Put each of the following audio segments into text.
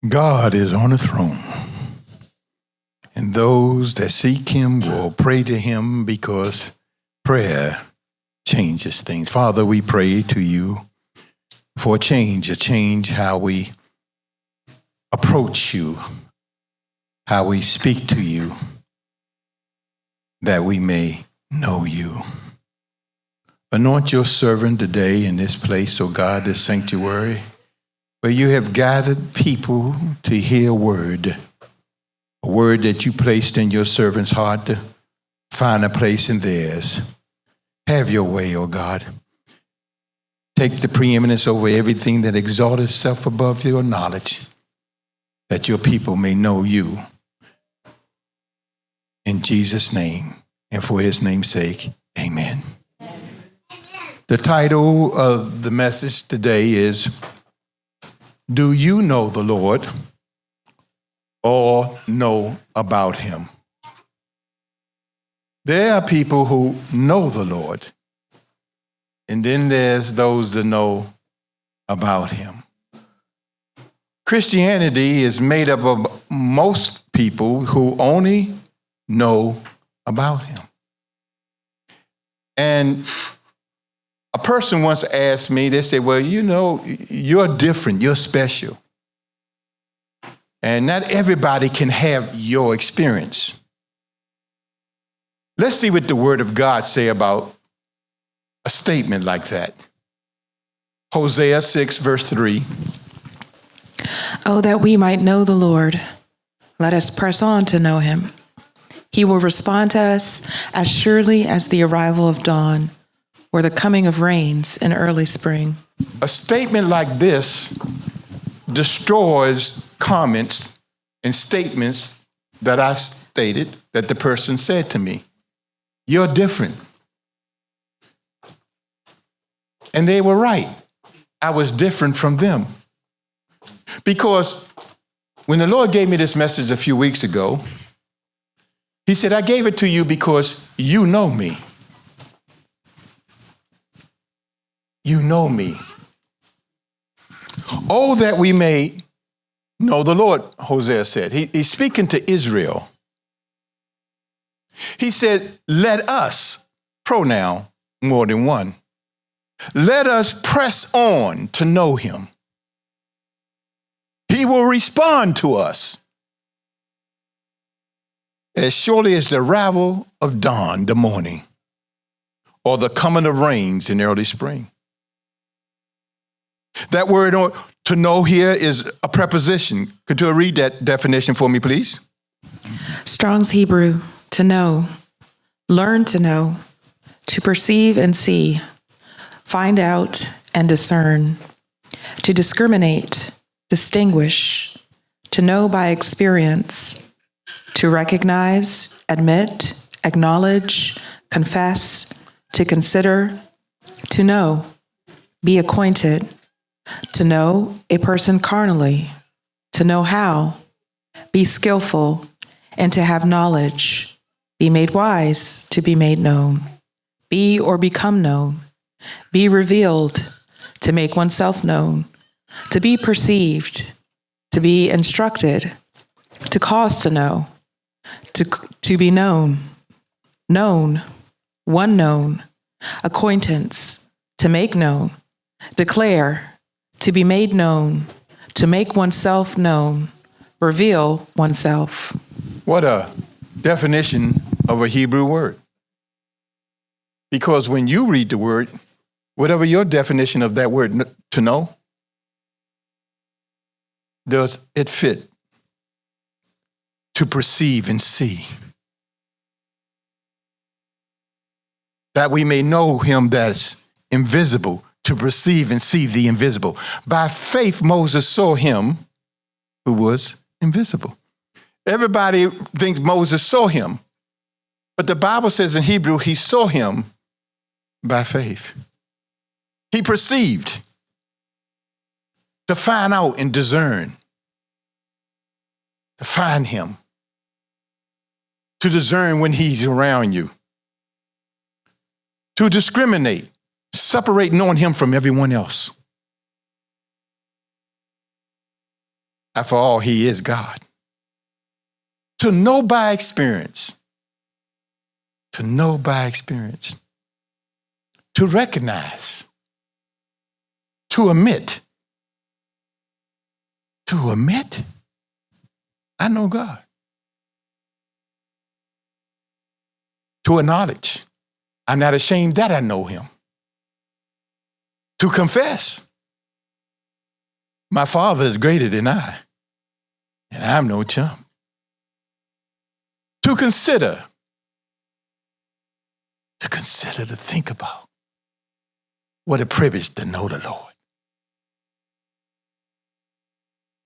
God is on the throne, and those that seek him will pray to him because prayer changes things. Father, we pray to you for a change how we approach you, how we speak to you, that we may know you. Anoint your servant today in this place, O God, this sanctuary, where you have gathered people to hear a word that you placed in your servant's heart to find a place in theirs. Have your way, O God. Take the preeminence over everything that exalts itself above your knowledge, that your people may know you. In Jesus' name, and for his name's sake, amen. The title of the message today is, Do You Know the Lord or Know About Him? There are people who know the Lord, and then there's those that know about him. Christianity is made up of most people who only know about him. And a person once asked me, they said, well, you know, you're different, you're special. And not everybody can have your experience. Let's see what the Word of God say about a statement like that. Hosea 6, verse 3. Oh, that we might know the Lord. Let us press on to know him. He will respond to us as surely as the arrival of dawn or the coming of rains in early spring. A statement like this destroys comments and statements that I stated that the person said to me. You're different. And they were right. I was different from them. Because when the Lord gave me this message a few weeks ago, he said, I gave it to you because you know me. You know me. Oh, that we may know the Lord, Hosea said. He's speaking to Israel. He said, let us, pronoun, more than one. Let us press on to know him. He will respond to us as surely as the arrival of dawn, the morning, or the coming of rains in early spring. That word to know here is a preposition. Could you read that definition for me, please? Strong's Hebrew, to know, learn to know, to perceive and see, find out and discern, to discriminate, distinguish, to know by experience, to recognize, admit, acknowledge, confess, to consider, to know, be acquainted, to know a person carnally, to know how, be skillful, and to have knowledge, be made wise, to be made known, be or become known, be revealed, to make oneself known, to be perceived, to be instructed, to cause to know, to be known, known, one known, acquaintance, to make known, declare, to be made known, to make oneself known, reveal oneself. What a definition of a Hebrew word. Because when you read the word, whatever your definition of that word to know, does it fit? To perceive and see. That we may know him that's invisible, to perceive and see the invisible. By faith, Moses saw him who was invisible. Everybody thinks Moses saw him, but the Bible says in Hebrew, he saw him by faith. He perceived, to find out and discern, to find him, to discern when he's around you, to discriminate, separate knowing him from everyone else. After all, he is God. To know by experience. To know by experience. To recognize. To admit. To admit, I know God. To acknowledge, I'm not ashamed that I know him. To confess, my Father is greater than I, and I'm no chump. To consider, to think about. What a privilege to know the Lord.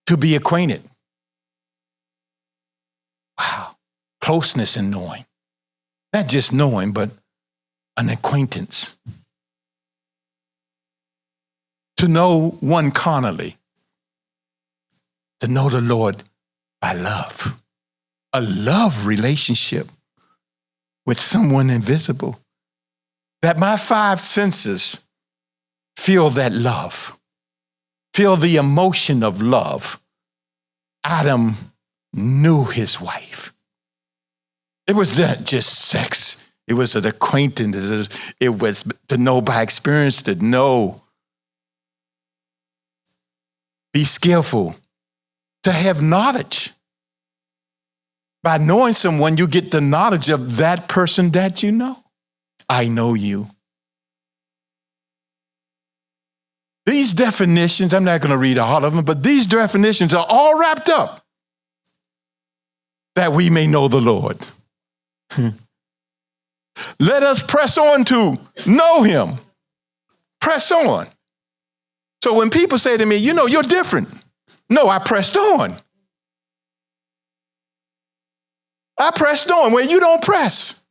To be acquainted. Wow. Closeness in knowing. Not just knowing, but an acquaintance. To know one carnally. To know the Lord by love. A love relationship with someone invisible. That my five senses feel that love. Feel the emotion of love. Adam knew his wife. It was not just sex. It was an acquaintance. It was to know by experience, to know. Be skillful. To have knowledge. By knowing someone, you get the knowledge of that person that you know. I know you. These definitions, I'm not going to read all of them, but these definitions are all wrapped up that we may know the Lord. Let us press on to know him. Press on. So when people say to me, you know, you're different. No, I pressed on. I pressed on where you don't press.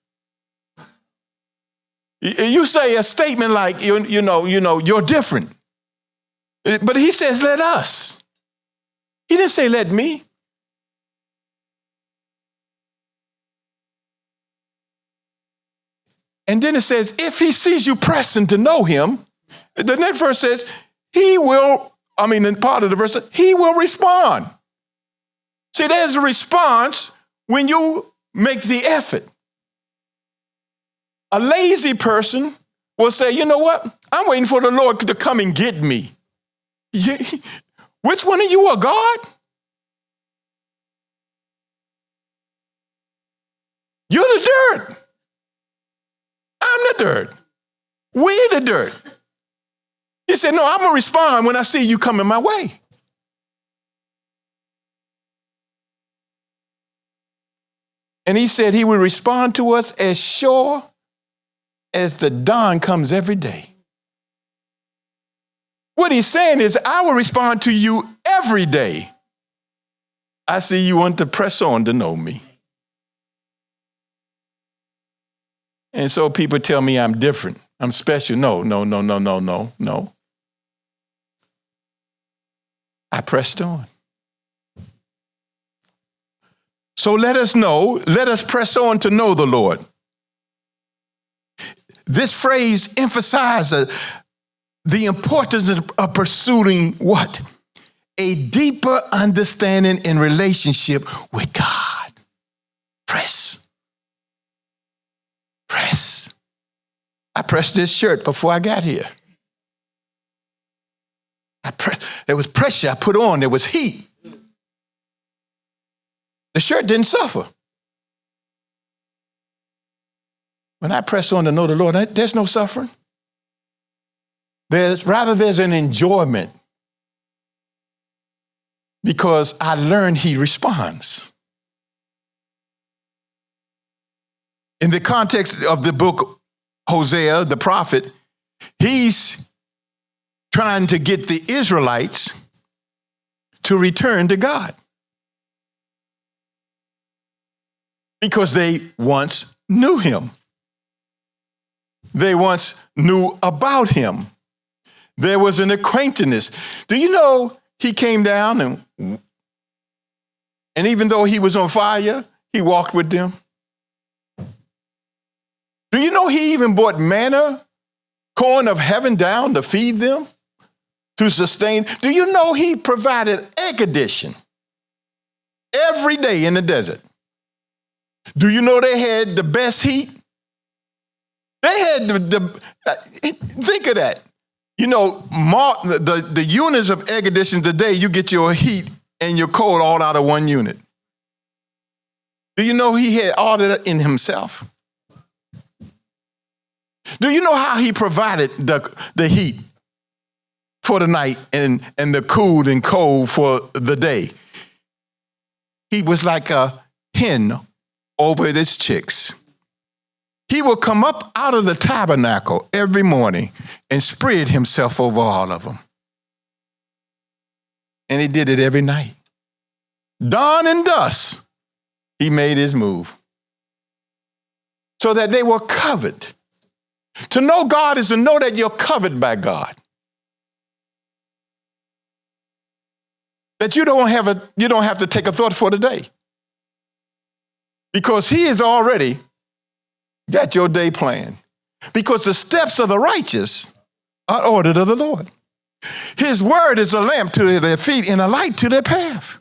You say a statement like, you know, you're different. But he says, let us. He didn't say, let me. And then it says, if he sees you pressing to know him, the next verse says, in part of the verse, he will respond. See, there's a response when you make the effort. A lazy person will say, you know what? I'm waiting for the Lord to come and get me. Which one of you are God? You're the dirt. I'm the dirt. We're the dirt. He said, no, I'm going to respond when I see you coming my way. And he said he would respond to us as sure as the dawn comes every day. What he's saying is, I will respond to you every day. I see you want to press on to know me. And so people tell me I'm different. I'm special. No. I pressed on. So let us press on to know the Lord. This phrase emphasizes the importance of pursuing what? A deeper understanding and relationship with God. Press. I pressed this shirt before I got here. There was pressure I put on. There was heat. The shirt didn't suffer. When I press on to know the Lord, there's no suffering. There's an enjoyment because I learned he responds. In the context of the book Hosea, the prophet, he's trying to get the Israelites to return to God because they once knew him. They once knew about him. There was an acquaintance. Do you know he came down and even though he was on fire, he walked with them? Do you know he even brought manna, corn of heaven down to feed them, to sustain? Do you know he provided air condition every day in the desert. Do you know they had the best heat? They had think of that. You know, the units of air conditioning today, you get your heat and your cold all out of one unit. Do you know he had all of that in himself? Do you know how he provided the heat for the night and the cool and cold for the day? He was like a hen over his chicks. He would come up out of the tabernacle every morning and spread himself over all of them. And he did it every night. Dawn and dusk, he made his move. So that they were covered. To know God is to know that you're covered by God. That you don't have to take a thought for the day. Because he has already got your day planned. Because the steps of the righteous are ordered of the Lord. His word is a lamp to their feet and a light to their path.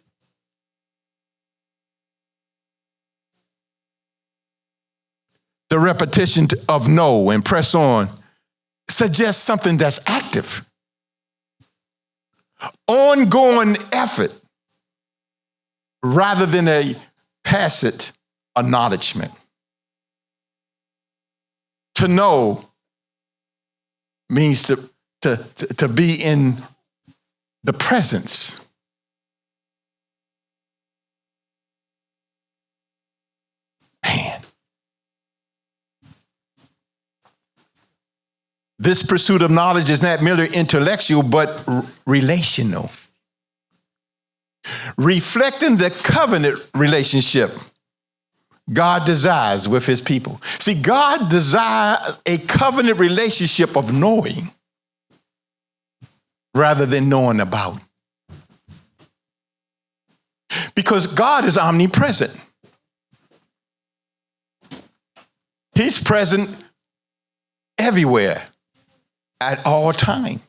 The repetition of know and press on suggests something that's active. Ongoing effort rather than a passive acknowledgement. To know means to be in the presence. Man. This pursuit of knowledge is not merely intellectual, but relational. Reflecting the covenant relationship God desires with his people. See, God desires a covenant relationship of knowing rather than knowing about. Because God is omnipresent. He's present everywhere at all time.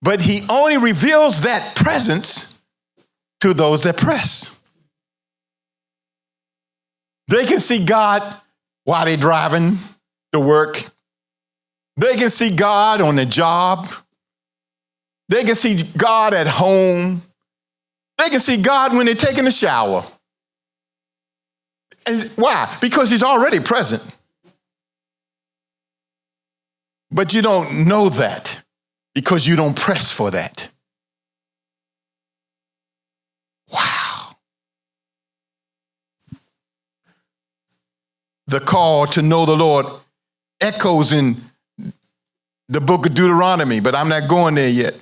But he only reveals that presence to those that press. They can see God while they're driving to work. They can see God on the job. They can see God at home. They can see God when they're taking a shower. And why? Because he's already present. But you don't know that because you don't press for that. Wow. The call to know the Lord echoes in the book of Deuteronomy, but I'm not going there yet.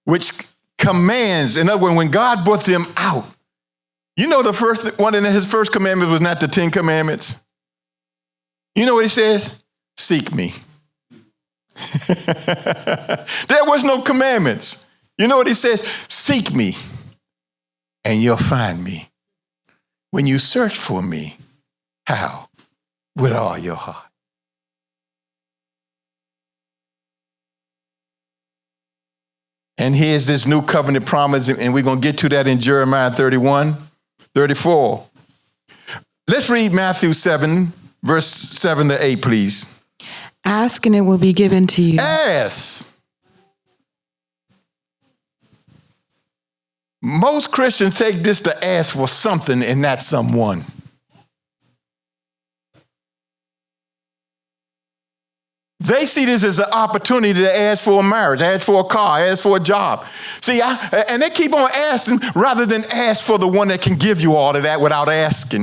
Which commands, in other words, when God brought them out, you know the first one in his first commandment was not the 10 commandments. You know what he says? Seek me. There was no commandments. You know what he says? Seek me and you'll find me. When you search for me, how? With all your heart. And here's this new covenant promise, and we're going to get to that in Jeremiah 31, 34. Let's read Matthew 7, verse 7 to 8, please. Ask and it will be given to you. Ask. Most Christians take this to ask for something and not someone. They see this as an opportunity to ask for a marriage, ask for a car, ask for a job. See, and they keep on asking rather than ask for the one that can give you all of that without asking.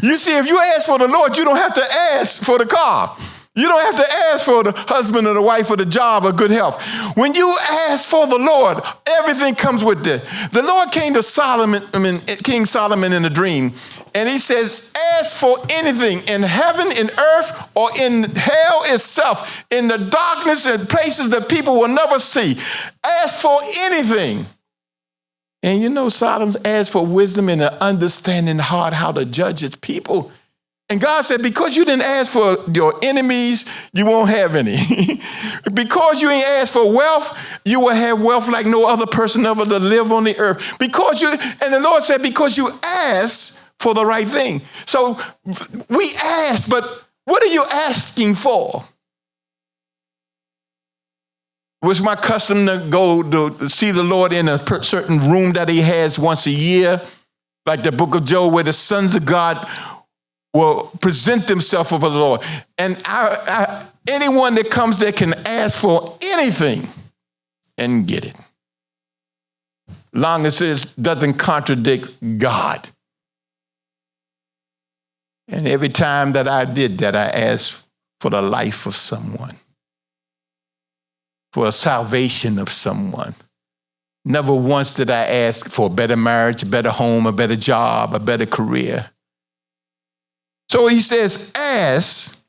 You see, if you ask for the Lord, you don't have to ask for the car. You don't have to ask for the husband or the wife or the job or good health. When you ask for the Lord, everything comes with it. The Lord came to King Solomon in a dream, and he says, ask for anything in heaven, in earth, or in hell itself, in the darkness and places that people will never see. Ask for anything. And you know, Solomon asked for wisdom and an understanding heart how to judge his people. And God said, because you didn't ask for your enemies, you won't have any. Because you ain't asked for wealth, you will have wealth like no other person ever to live on the earth. And the Lord said, because you asked for the right thing. So we ask, but what are you asking for? It was my custom to go to see the Lord in a certain room that he has once a year, like the book of Job, where the sons of God will present themselves before the Lord. And anyone that comes there can ask for anything and get it. Long as it doesn't contradict God. And every time that I did that, I asked for the life of someone, for a salvation of someone. Never once did I ask for a better marriage, a better home, a better job, a better career. So he says, ask,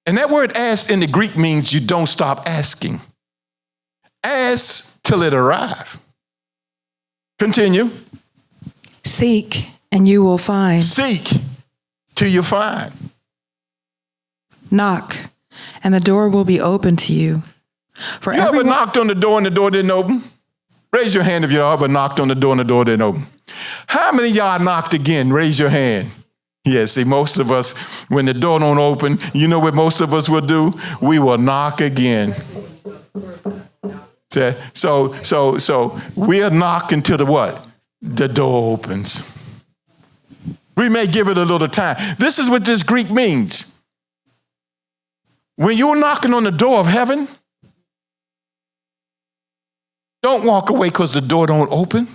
and that word ask in the Greek means you don't stop asking. Ask till it arrives. Continue. Seek, and you will find. Seek till you find. Knock, and the door will be open to you. For you ever knocked on the door and the door didn't open? Raise your hand if you ever knocked on the door and the door didn't open. How many of y'all knocked again? Raise your hand. Yeah, see, most of us, when the door don't open, you know what most of us will do? We will knock again. So we'll knock until the what? The door opens. We may give it a little time. This is what this Greek means. When you're knocking on the door of heaven, don't walk away because the door don't open.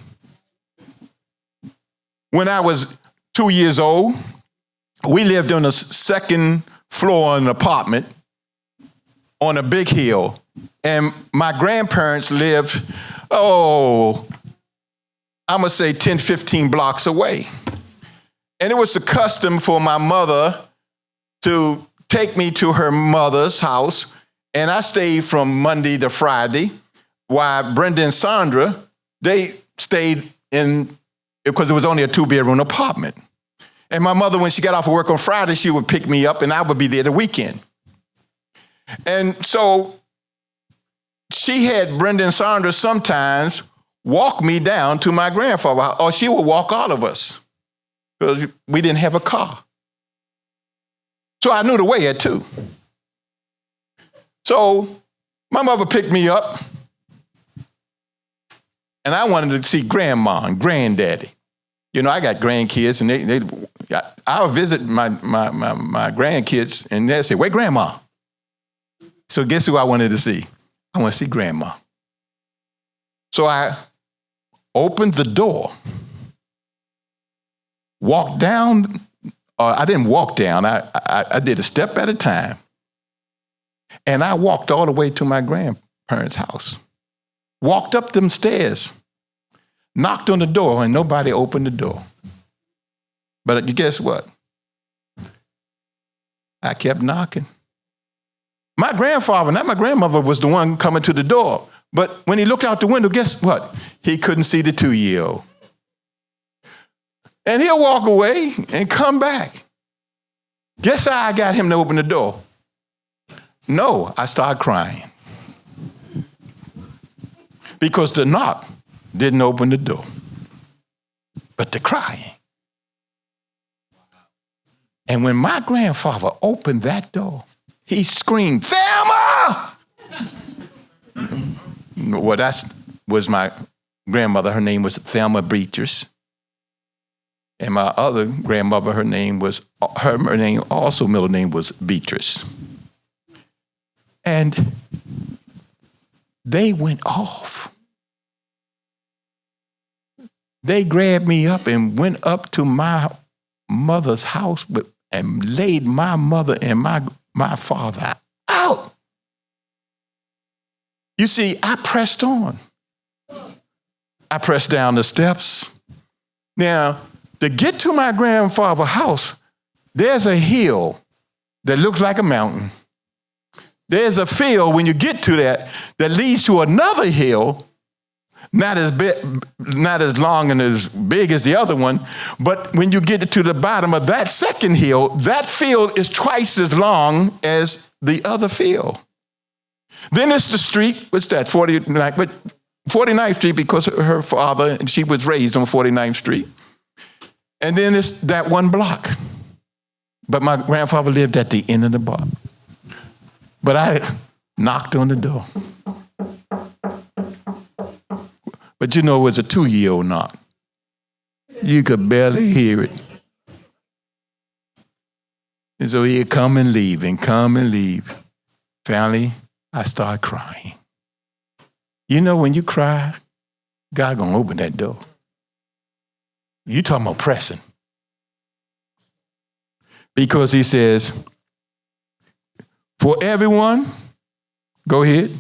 When I was 2 years old, we lived on the second floor of an apartment on a big hill. And my grandparents lived, I'm going to say 10, 15 blocks away. And it was the custom for my mother to take me to her mother's house. And I stayed from Monday to Friday, while Brenda and Sandra, they stayed in, because it was only a 2-bedroom apartment. And my mother, when she got off of work on Friday, she would pick me up and I would be there the weekend. And so she had Brenda and Sandra sometimes walk me down to my grandfather's house, or she would walk all of us because we didn't have a car. So I knew the way there too. So my mother picked me up and I wanted to see grandma and granddaddy. You know, I got grandkids, and I'll visit my grandkids, and they'll say, "Where grandma?" So guess who I wanted to see? I want to see grandma. So I opened the door, walked down. I didn't walk down. I did a step at a time, and I walked all the way to my grandparents' house. Walked up them stairs. Knocked on the door and nobody opened the door. But you guess what? I kept knocking. My grandfather, not my grandmother, was the one coming to the door. But when he looked out the window, guess what? He couldn't see the 2-year-old. And he'll walk away and come back. Guess how I got him to open the door? No, I started crying. Because the knock didn't open the door, but the crying. And when my grandfather opened that door, he screamed, "Thelma!" Well, that was my grandmother. Her name was Thelma Beatrice. And my other grandmother, her name also middle name was Beatrice. And they went off. They grabbed me up and went up to my mother's house and laid my mother and my father out. You see, I pressed on. I pressed down the steps. Now, to get to my grandfather's house, there's a hill that looks like a mountain. There's a field when you get to that leads to another hill not as long and as big as the other one, but when you get to the bottom of that second hill, that field is twice as long as the other field. Then it's the street, what's that, 49th Street, because her father, and she was raised on 49th Street. And then it's that one block. But my grandfather lived at the end of the block. But I knocked on the door. But you know, it was a 2-year-old knock. You could barely hear it. And so he'd come and leave and come and leave. Finally, I started crying. You know, when you cry, God gonna open that door. You talking about pressing. Because he says, for everyone, go ahead.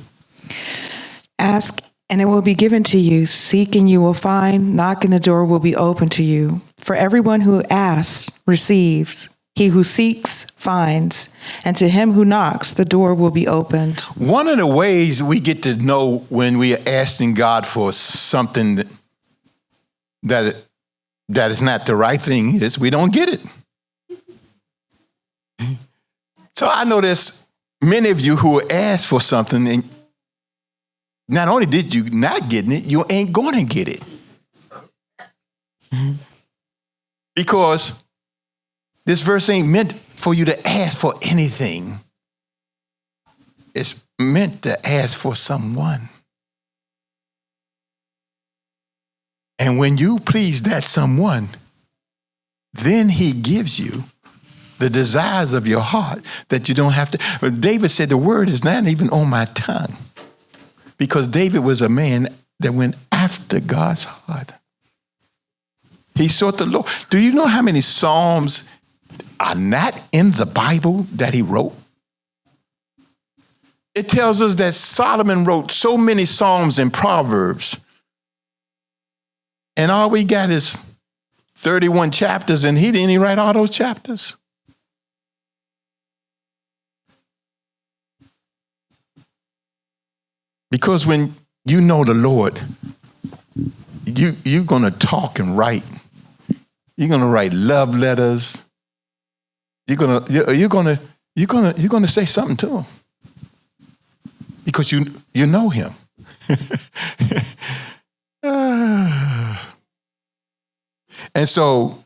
Ask and it will be given to you. Seek and you will find. Knock and the door will be open to you. For everyone who asks receives. He who seeks finds. And to him who knocks, the door will be opened. One of the ways we get to know when we are asking God for something that is not the right thing is we don't get it. So I know there's many of you who ask for something and not only did you not getting it, you ain't going to get it. Because this verse ain't meant for you to ask for anything. It's meant to ask for someone. And when you please that someone, then he gives you the desires of your heart that you don't have to. But David said the word is not even on my tongue. Because David was a man that went after God's heart. He sought the Lord. Do you know how many Psalms are not in the Bible that he wrote? It tells us that Solomon wrote so many Psalms and Proverbs. And all we got is 31 chapters, and he didn't even write all those chapters. Because when you know the Lord, you're going to talk and write. You're going to write love letters. You're going to say something to him because you know him. And so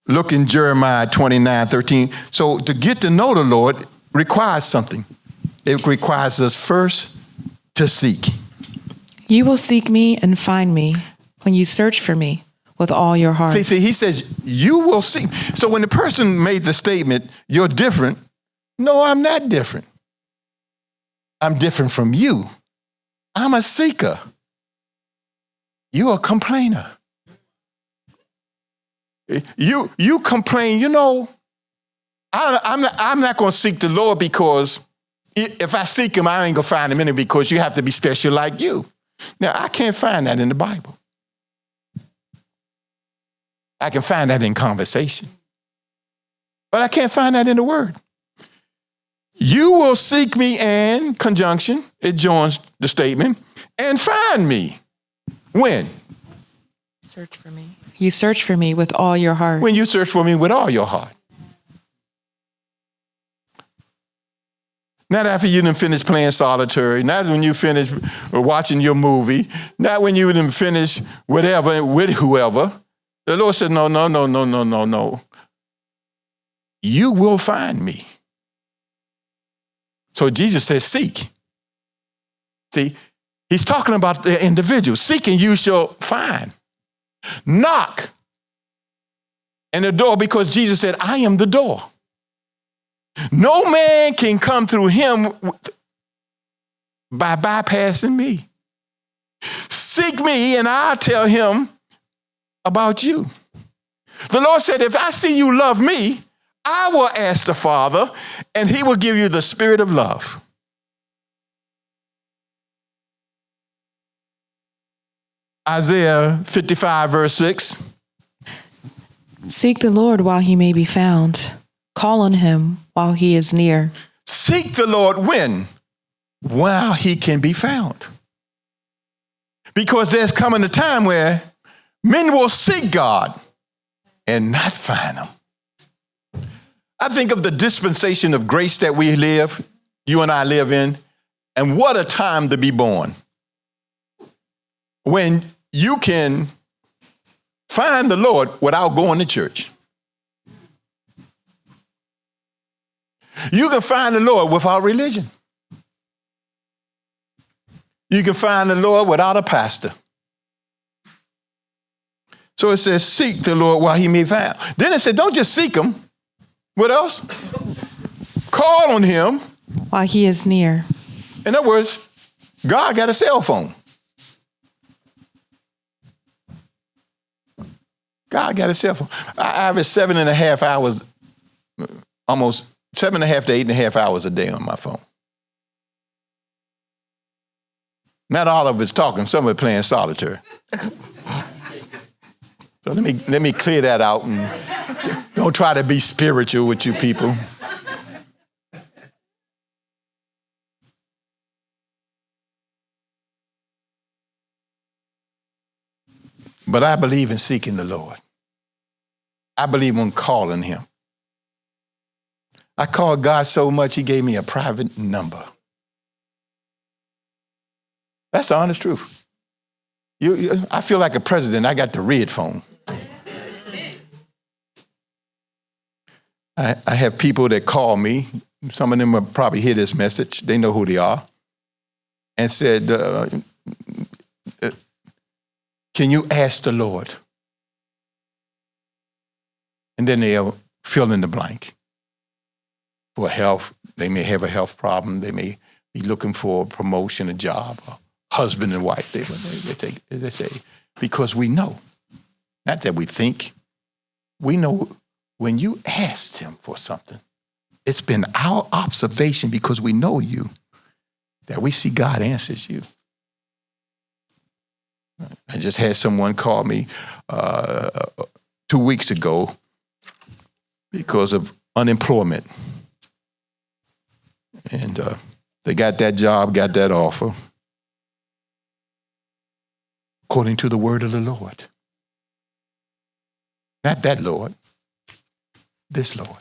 look in Jeremiah 29:13. So to get to know the Lord requires something. It requires us first to seek. You will seek me and find me when you search for me with all your heart. See, he says, you will seek. So when the person made the statement, you're different. No, I'm not different. I'm different from you. I'm a seeker. You're a complainer. You complain, you know, I'm not going to seek the Lord because if I seek him, I ain't going to find him in it because you have to be special like you. Now, I can't find that in the Bible. I can find that in conversation. But I can't find that in the word. You will seek me and, conjunction, it joins the statement, and find me. When? Search for me. You search for me with all your heart. When you search for me with all your heart. Not after you done finished playing solitary, not when you finish watching your movie, not when you done finish whatever with whoever. The Lord said, no. You will find me. So Jesus says, seek. See, he's talking about the individual. Seek and you shall find. Knock. And the door, because Jesus said, I am the door. No man can come through him by bypassing me. Seek me and I'll tell him about you. The Lord said, if I see you love me, I will ask the Father and he will give you the spirit of love. Isaiah 55 verse 6. Seek the Lord while he may be found. Call on him while he is near. Seek the Lord when? While he can be found. Because there's coming a time where men will seek God and not find him. I think of the dispensation of grace that we live, you and I live in, and what a time to be born. When you can find the Lord without going to church. You can find the Lord without religion. You can find the Lord without a pastor. So it says, seek the Lord while he may be found. Then it said, don't just seek him. What else? Call on him. While he is near. In other words, God got a cell phone. God got a cell phone. I average 7.5 hours, almost 7.5 to 8.5 hours a day on my phone. Not all of it's talking, some of it playing solitaire. So let me clear that out and don't try to be spiritual with you people. But I believe in seeking the Lord. I believe in calling him. I called God so much, he gave me a private number. That's the honest truth. I feel like a president. I got the red phone. I have people that call me. Some of them will probably hear this message. They know who they are. And said, can you ask the Lord? And then they'll fill in the blank. For health, they may have a health problem. They may be looking for a promotion, a job, a husband and wife. They say, because we know, not that we think, we know when you asked him for something, it's been our observation because we know you, that we see God answers you. I just had someone call me 2 weeks ago because of unemployment. And they got that job, got that offer, according to the word of the Lord. Not that Lord, this Lord.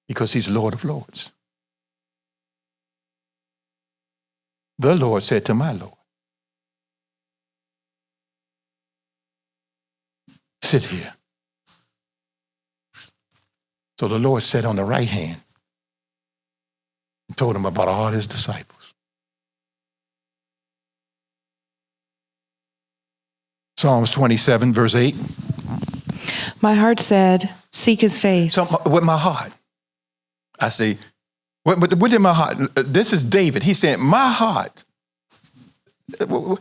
Because he's Lord of Lords. The Lord said to my Lord, sit here. So the Lord sat on the right hand and told him about all his disciples. Psalms 27, verse 8. My heart said, seek his face. So with my heart, I say, what in my heart? This is David. He said, my heart. The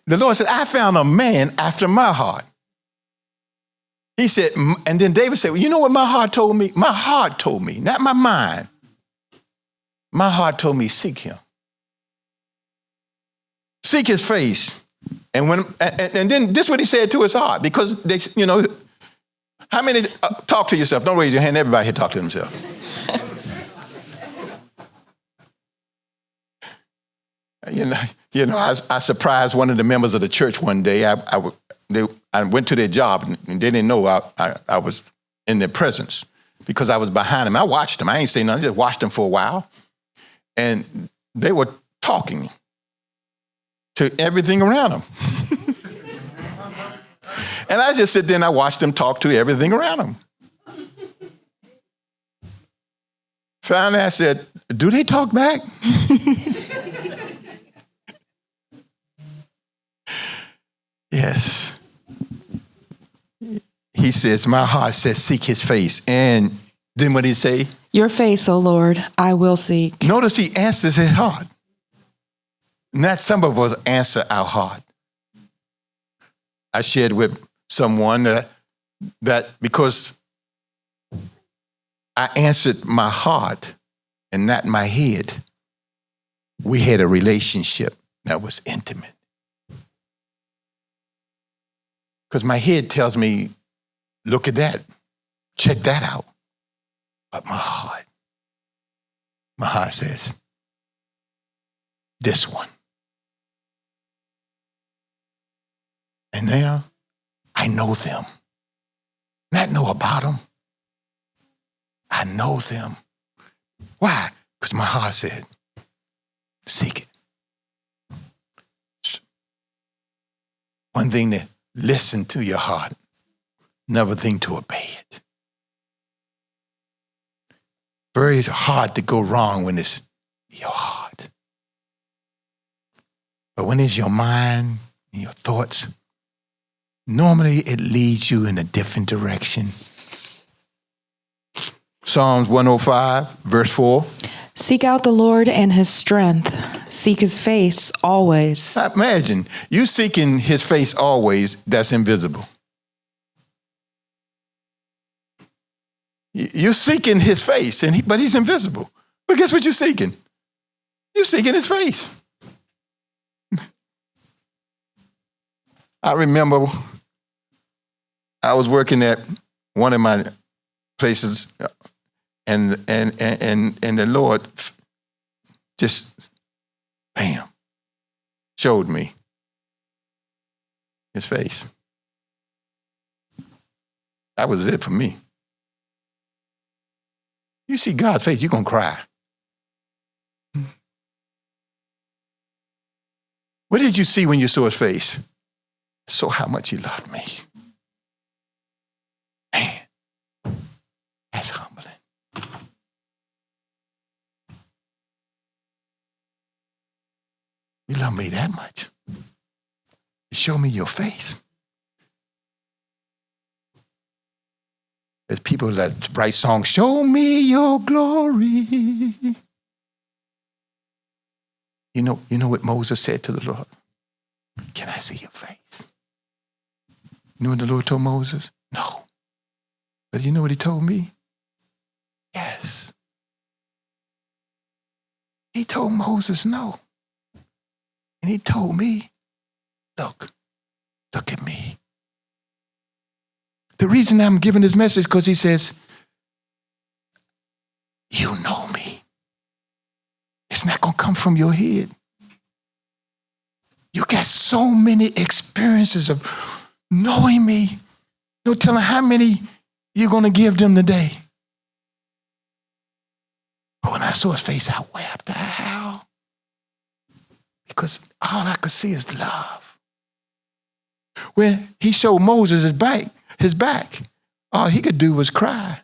Lord said, I found a man after my heart. He said, and then David said, well, you know what my heart told me? My heart told me, not my mind. My heart told me, seek him. Seek his face. And then this is what he said to his heart, because they, how many talk to yourself? Don't raise your hand. Everybody here talk to themselves. I surprised one of the members of the church one day. I went to their job and they didn't know I was in their presence because I was behind them. I watched them. I ain't saying nothing. I just watched them for a while. And they were talking to everything around them. And I just sit there and I watched them talk to everything around them. Finally, I said, do they talk back? Yes. He says, my heart says, seek his face. And then what did he say? Your face, O Lord, I will seek. Notice he answers his heart. Not some of us answer our heart. I shared with someone that because I answered my heart and not my head, we had a relationship that was intimate. Because my head tells me, look at that, check that out. But my heart says, this one. And now I know them. Not know about them. I know them. Why? Because my heart said, seek it. One thing to listen to your heart. Another thing to obey it. Very hard to go wrong when it's your heart. But when it's your mind and your thoughts, normally it leads you in a different direction. Psalms 105, verse 4. Seek out the Lord and his strength. Seek his face always. Imagine you seeking his face always, that's invisible. You're seeking his face, but he's invisible. But guess what you're seeking? You're seeking his face. I remember I was working at one of my places, and the Lord just, bam, showed me his face. That was it for me. You see God's face, you're going to cry. What did you see when you saw his face? So how much he loved me. Man, that's humbling. You love me that much. Show me your face. There's people that write songs, show me your glory. You know what Moses said to the Lord? Can I see your face? You know what the Lord told Moses? No. But you know what he told me? Yes. He told Moses no. And he told me, look at me. The reason I'm giving this message is because he says, you know me. It's not going to come from your head. You got so many experiences of knowing me. No telling how many you're going to give them today. But when I saw his face, I wept. How? Because all I could see is love. When he showed Moses his back, all he could do was cry.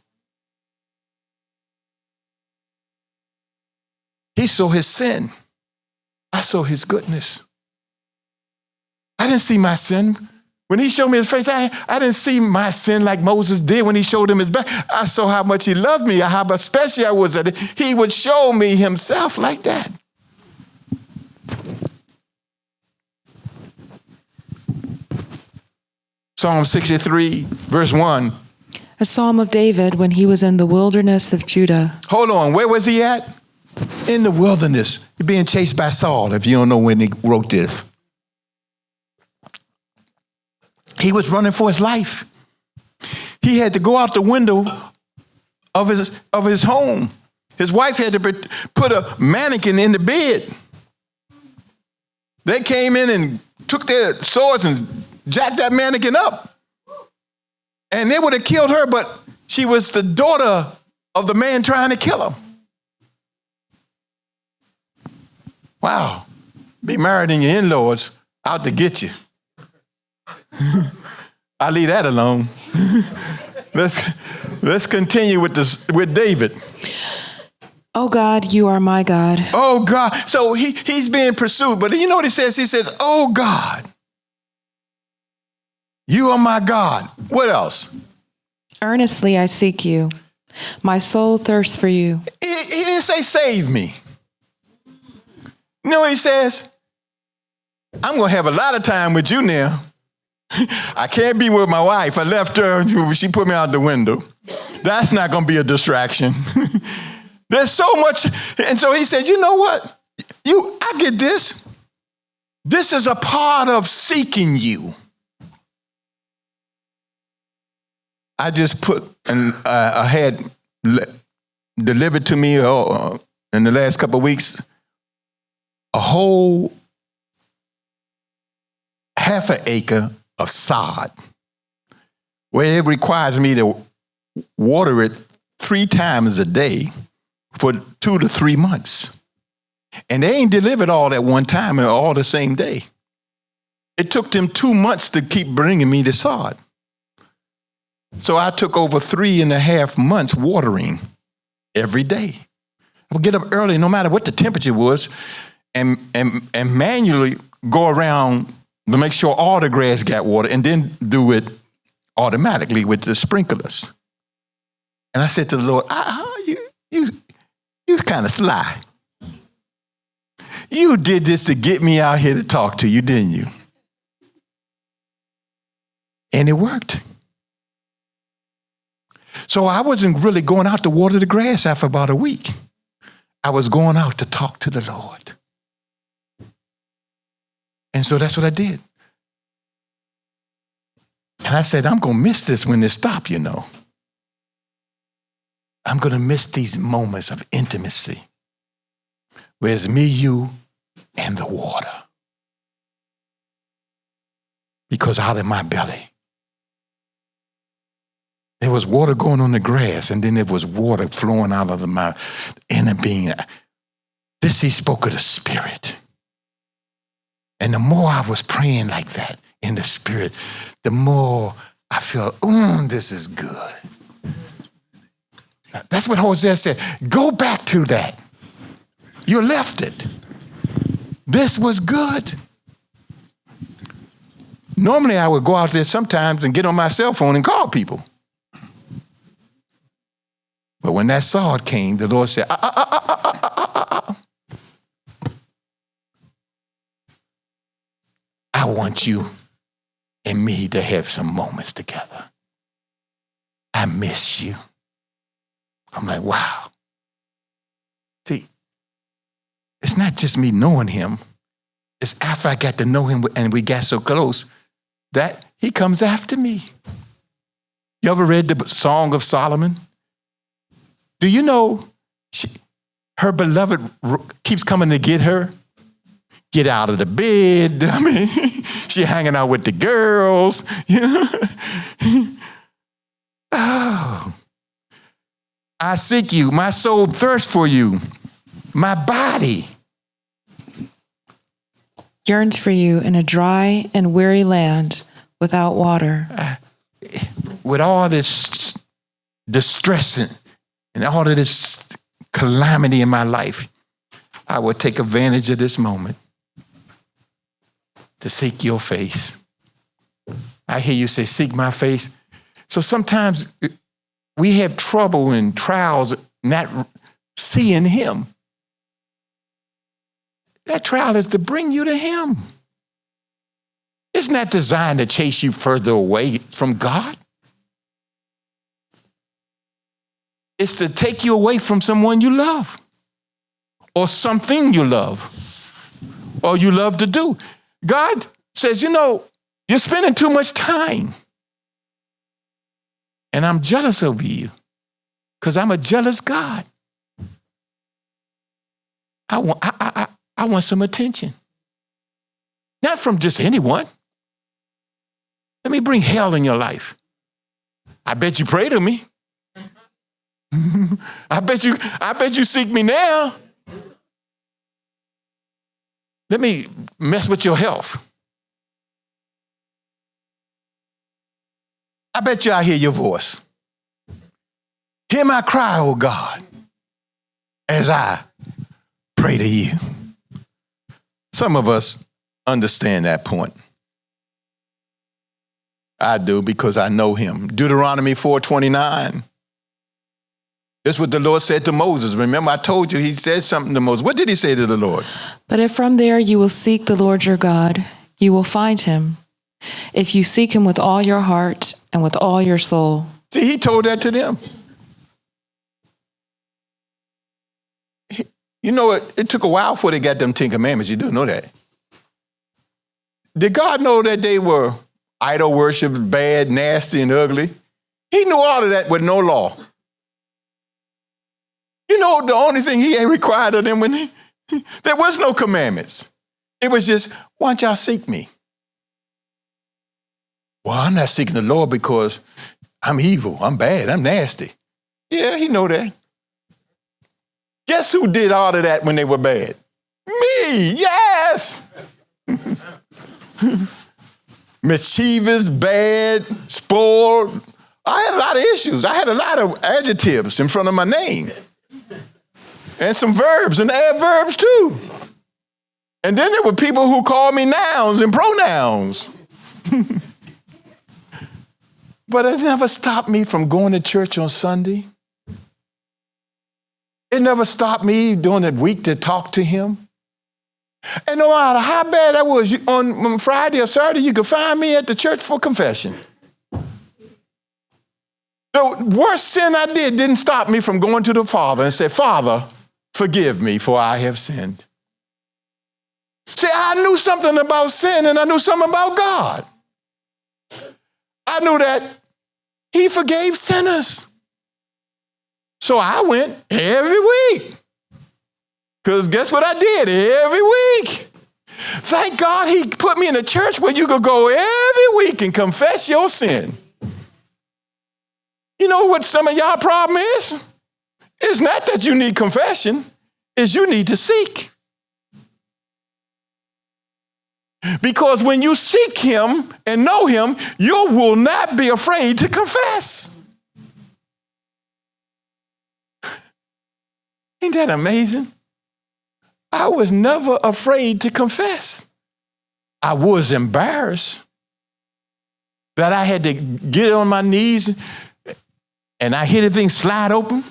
He saw his sin. I saw his goodness. I didn't see my sin. When he showed me his face, I didn't see my sin like Moses did when he showed him his back. I saw how much he loved me, how special I was that he would show me himself like that. Psalm 63, verse 1. A psalm of David when he was in the wilderness of Judah. Hold on, where was he at? In the wilderness. He's being chased by Saul, if you don't know when he wrote this. He was running for his life. He had to go out the window of his home. His wife had to put a mannequin in the bed. They came in and took their swords and jacked that mannequin up. And they would have killed her, but she was the daughter of the man trying to kill her. Wow. Be married and your in-laws out to get you. I'll leave that alone. Let's continue with David. Oh God, you are my God. Oh God. So he's being pursued, but you know what he says? He says, oh God, you are my God. What else? Earnestly I seek you. My soul thirsts for you. He didn't say save me. You know what he says? I'm going to have a lot of time with you now. I can't be with my wife. I left her. She put me out the window. That's not going to be a distraction. There's so much. And so he said, you know what? I get this. This is a part of seeking you. I just put, I had delivered to me in the last couple of weeks, a whole half an acre of sod, where it requires me to water it 3 times a day for 2 to 3 months. And they ain't delivered all at one time and all the same day. It took them 2 months to keep bringing me the sod. So I took over 3.5 months watering every day. I would get up early, no matter what the temperature was, and manually go around to make sure all the grass got water, and then do it automatically with the sprinklers. And I said to the Lord, you kind of sly. You did this to get me out here to talk to you, didn't you? And it worked. So I wasn't really going out to water the grass after about a week. I was going out to talk to the Lord. And so that's what I did. And I said, I'm going to miss this when it stops, you know. I'm going to miss these moments of intimacy where it's me, you, and the water. Because out of my belly, there was water going on the grass, and then there was water flowing out of my inner being. This he spoke of the Spirit. And the more I was praying like that in the Spirit, the more I felt, this is good. That's what Hosea said. Go back to that. You left it. This was good. Normally I would go out there sometimes and get on my cell phone and call people. But when that sword came, the Lord said, I want you and me to have some moments together. I miss you. I'm like, wow. See, it's not just me knowing him. It's after I got to know him and we got so close that he comes after me. You ever read the Song of Solomon? Do you know her beloved keeps coming to get her? Get out of the bed. I mean, she hanging out with the girls. You know? Oh. I seek you. My soul thirsts for you. My body yearns for you in a dry and weary land without water. With all this distress and all of this calamity in my life, I would take advantage of this moment to seek your face. I hear you say, seek my face. So sometimes we have trouble and trials not seeing him. That trial is to bring you to him. It's not designed to chase you further away from God. It's to take you away from someone you love or something you love or you love to do. God says, you're spending too much time. And I'm jealous of you because I'm a jealous God. I want some attention. Not from just anyone. Let me bring hell in your life. I bet you pray to me. I bet you seek me now. Let me mess with your health. I bet you I hear your voice. Hear my cry, oh God, as I pray to you. Some of us understand that point. I do because I know him. Deuteronomy 4:29. That's what the Lord said to Moses. Remember, I told you he said something to Moses. What did he say to the Lord? But if from there you will seek the Lord your God, you will find him, if you seek him with all your heart and with all your soul. See, he told that to them. You know what? It took a while before they got them 10 commandments. You do know that. Did God know that they were idol worship, bad, nasty, and ugly? He knew all of that with no law. The only thing he ain't required of them there was no commandments. It was just, why don't y'all seek me? Well, I'm not seeking the Lord because I'm evil, I'm bad, I'm nasty. Yeah, he know that. Guess who did all of that when they were bad? Me, yes. Mischievous, bad, spoiled. I had a lot of issues. I had a lot of adjectives in front of my name. And some verbs and adverbs too. And then there were people who called me nouns and pronouns. But it never stopped me from going to church on Sunday. It never stopped me during the week to talk to him. And no matter how bad I was, on Friday or Saturday, you could find me at the church for confession. The worst sin I didn't stop me from going to the Father and say, Father, forgive me, for I have sinned. See, I knew something about sin and I knew something about God. I knew that he forgave sinners. So I went every week. Because guess what I did every week? Thank God he put me in a church where you could go every week and confess your sin. You know what some of y'all problem is? It's not that you need confession, it's you need to seek. Because when you seek him and know him, you will not be afraid to confess. Ain't that amazing? I was never afraid to confess. I was embarrassed that I had to get on my knees and I hear the thing slide open.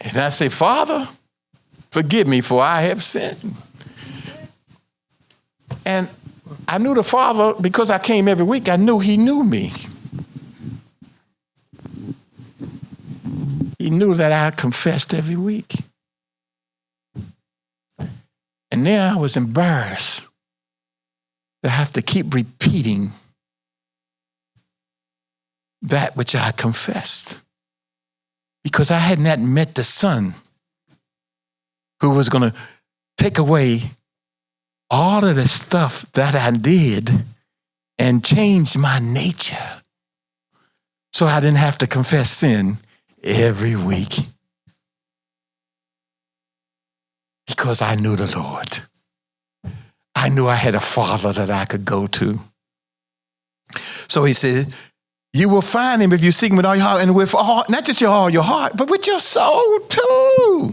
And I say, Father, forgive me, for I have sinned. And I knew the Father, because I came every week, I knew he knew me. He knew that I confessed every week. And then I was embarrassed to have to keep repeating that which I confessed, because I had not met the Son who was going to take away all of the stuff that I did and change my nature so I didn't have to confess sin every week. Because I knew the Lord. I knew I had a Father that I could go to. So he said, you will find him if you seek him with all your heart, and with all, not just all your heart, but with your soul too.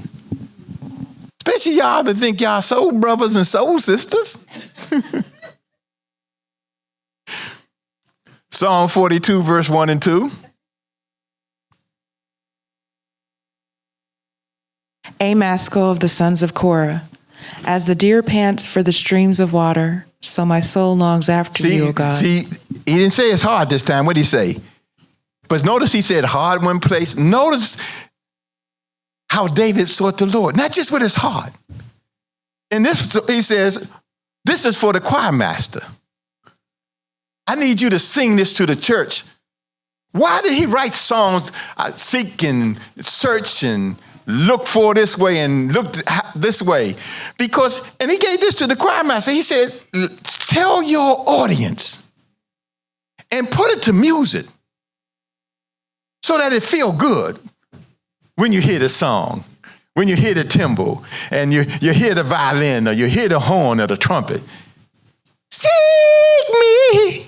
Especially y'all that think y'all soul brothers and soul sisters. Psalm 42, verse 1 and 2. A maskil of the sons of Korah. As the deer pants for the streams of water, so my soul longs after you, O God. See, he didn't say it's hard this time. What did he say? But notice he said hard one place. Notice how David sought the Lord, not just with his heart. And this, he says, this is for the choir master. I need you to sing this to the church. Why did he write songs, seek and search and look for this way and look this way? Because, and he gave this to the choir master. He said, tell your audience and put it to music so that it feel good when you hear the song, when you hear the timbre and you hear the violin or you hear the horn or the trumpet. Seek me.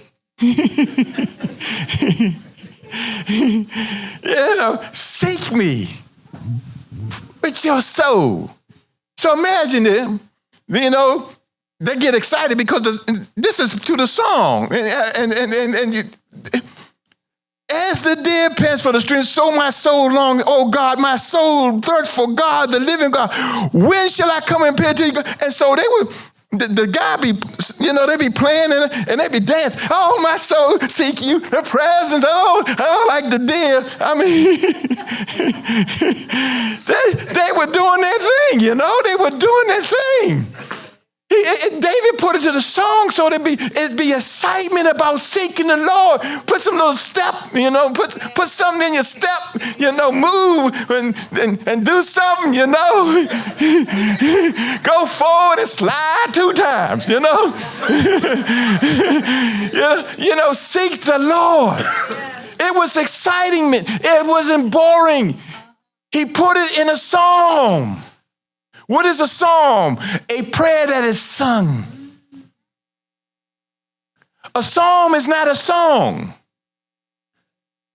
Seek me with your soul. So imagine it, they get excited because this is to the song. And you, as the deer pants for the stream, so my soul long, oh God, my soul thirsts for God, the living God. When shall I come and pay to you? And so they would, the guy be, they be playing and they be dancing. Oh, my soul seek you, the presence. Oh, like the deer. I mean, they were doing their thing, they were doing their thing. He David put it to the song so it'd be excitement about seeking the Lord. Put some little step, put something in your step, move and do something, Go forward and slide 2 times, seek the Lord. It was exciting. It wasn't boring. He put it in a psalm. What is a psalm? A prayer that is sung. A psalm is not a song.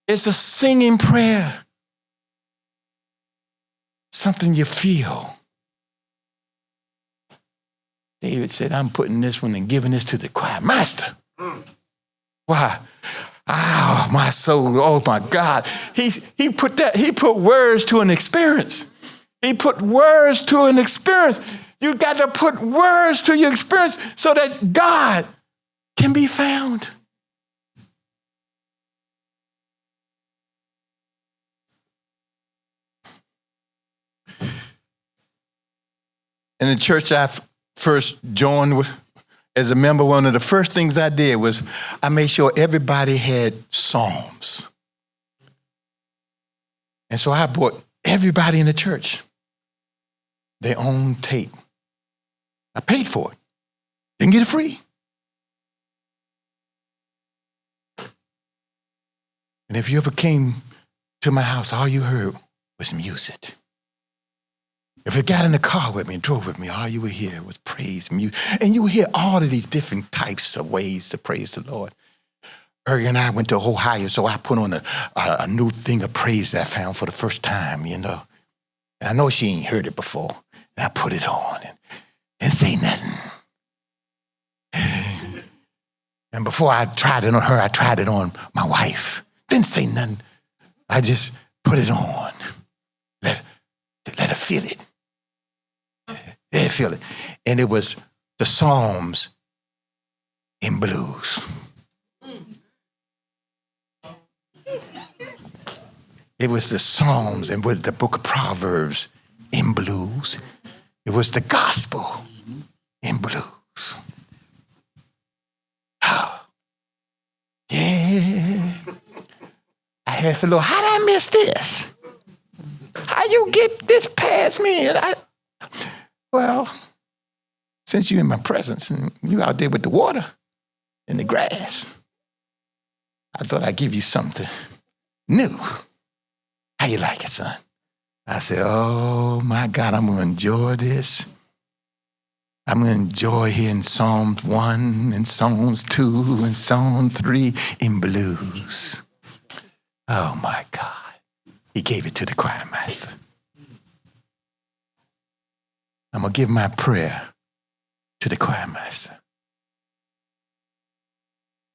It's a singing prayer. Something you feel. David said, I'm putting this one and giving this to the choir master. Why? Oh, my soul, oh my God. He put words to an experience. He put words to an experience. You got to put words to your experience so that God can be found. In the church I first joined as a member, one of the first things I did was I made sure everybody had psalms. And so I bought everybody in the church their own tape. I paid for it. Didn't get it free. And if you ever came to my house, all you heard was music. If you got in the car with me and drove with me, all you would hear was praise, music. And you would hear all of these different types of ways to praise the Lord. Ergie and I went to Ohio, so I put on a new thing of praise that I found for the first time, And I know she ain't heard it before. And I put it on and say nothing. And before I tried it on her, I tried it on my wife. Didn't say nothing. I just put it on. Let her feel it. Let her feel it. And it was the Psalms in blues. It was the Psalms and with the book of Proverbs in blues. It was the gospel in blues. Oh, yeah. I asked the Lord, how did I miss this? How you get this past me? Well, since you're in my presence and you out there with the water and the grass, I thought I'd give you something new. How you like it, son? I said, oh my God, I'm going to enjoy this. I'm going to enjoy hearing Psalms 1 and Psalms 2 and Psalm 3 in blues. Oh my God. He gave it to the choir master. I'm going to give my prayer to the choir master.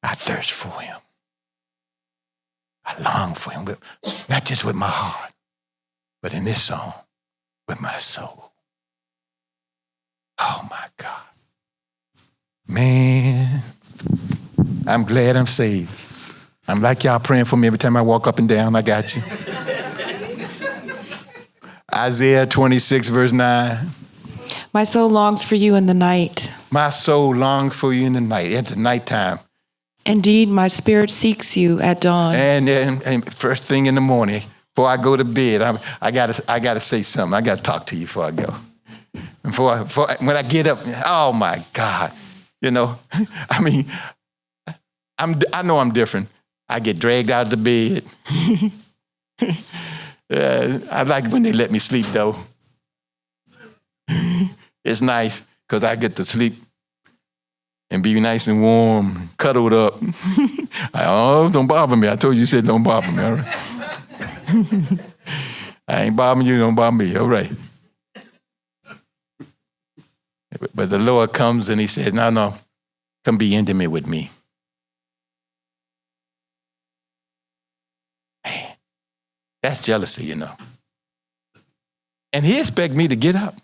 I thirst for him. I long for him, not just with my heart, but in this song, with my soul. Oh my God. Man, I'm glad I'm saved. I'm like y'all praying for me every time I walk up and down. I got you. Isaiah 26, verse 9. My soul longs for you in the night. My soul longs for you in the night. It's nighttime. Indeed, my spirit seeks you at dawn. And first thing in the morning, before I go to bed, I gotta say something. I gotta talk to you before I go. When I get up, oh my God, I know I'm different. I get dragged out of the bed. I like when they let me sleep though. It's nice because I get to sleep and be nice and warm, cuddled up. Don't bother me. I told you said don't bother me, all right? I ain't bothering you, don't bother me, all right? But the Lord comes and he says, no, come be intimate with me. Man, that's jealousy, And he expects me to get up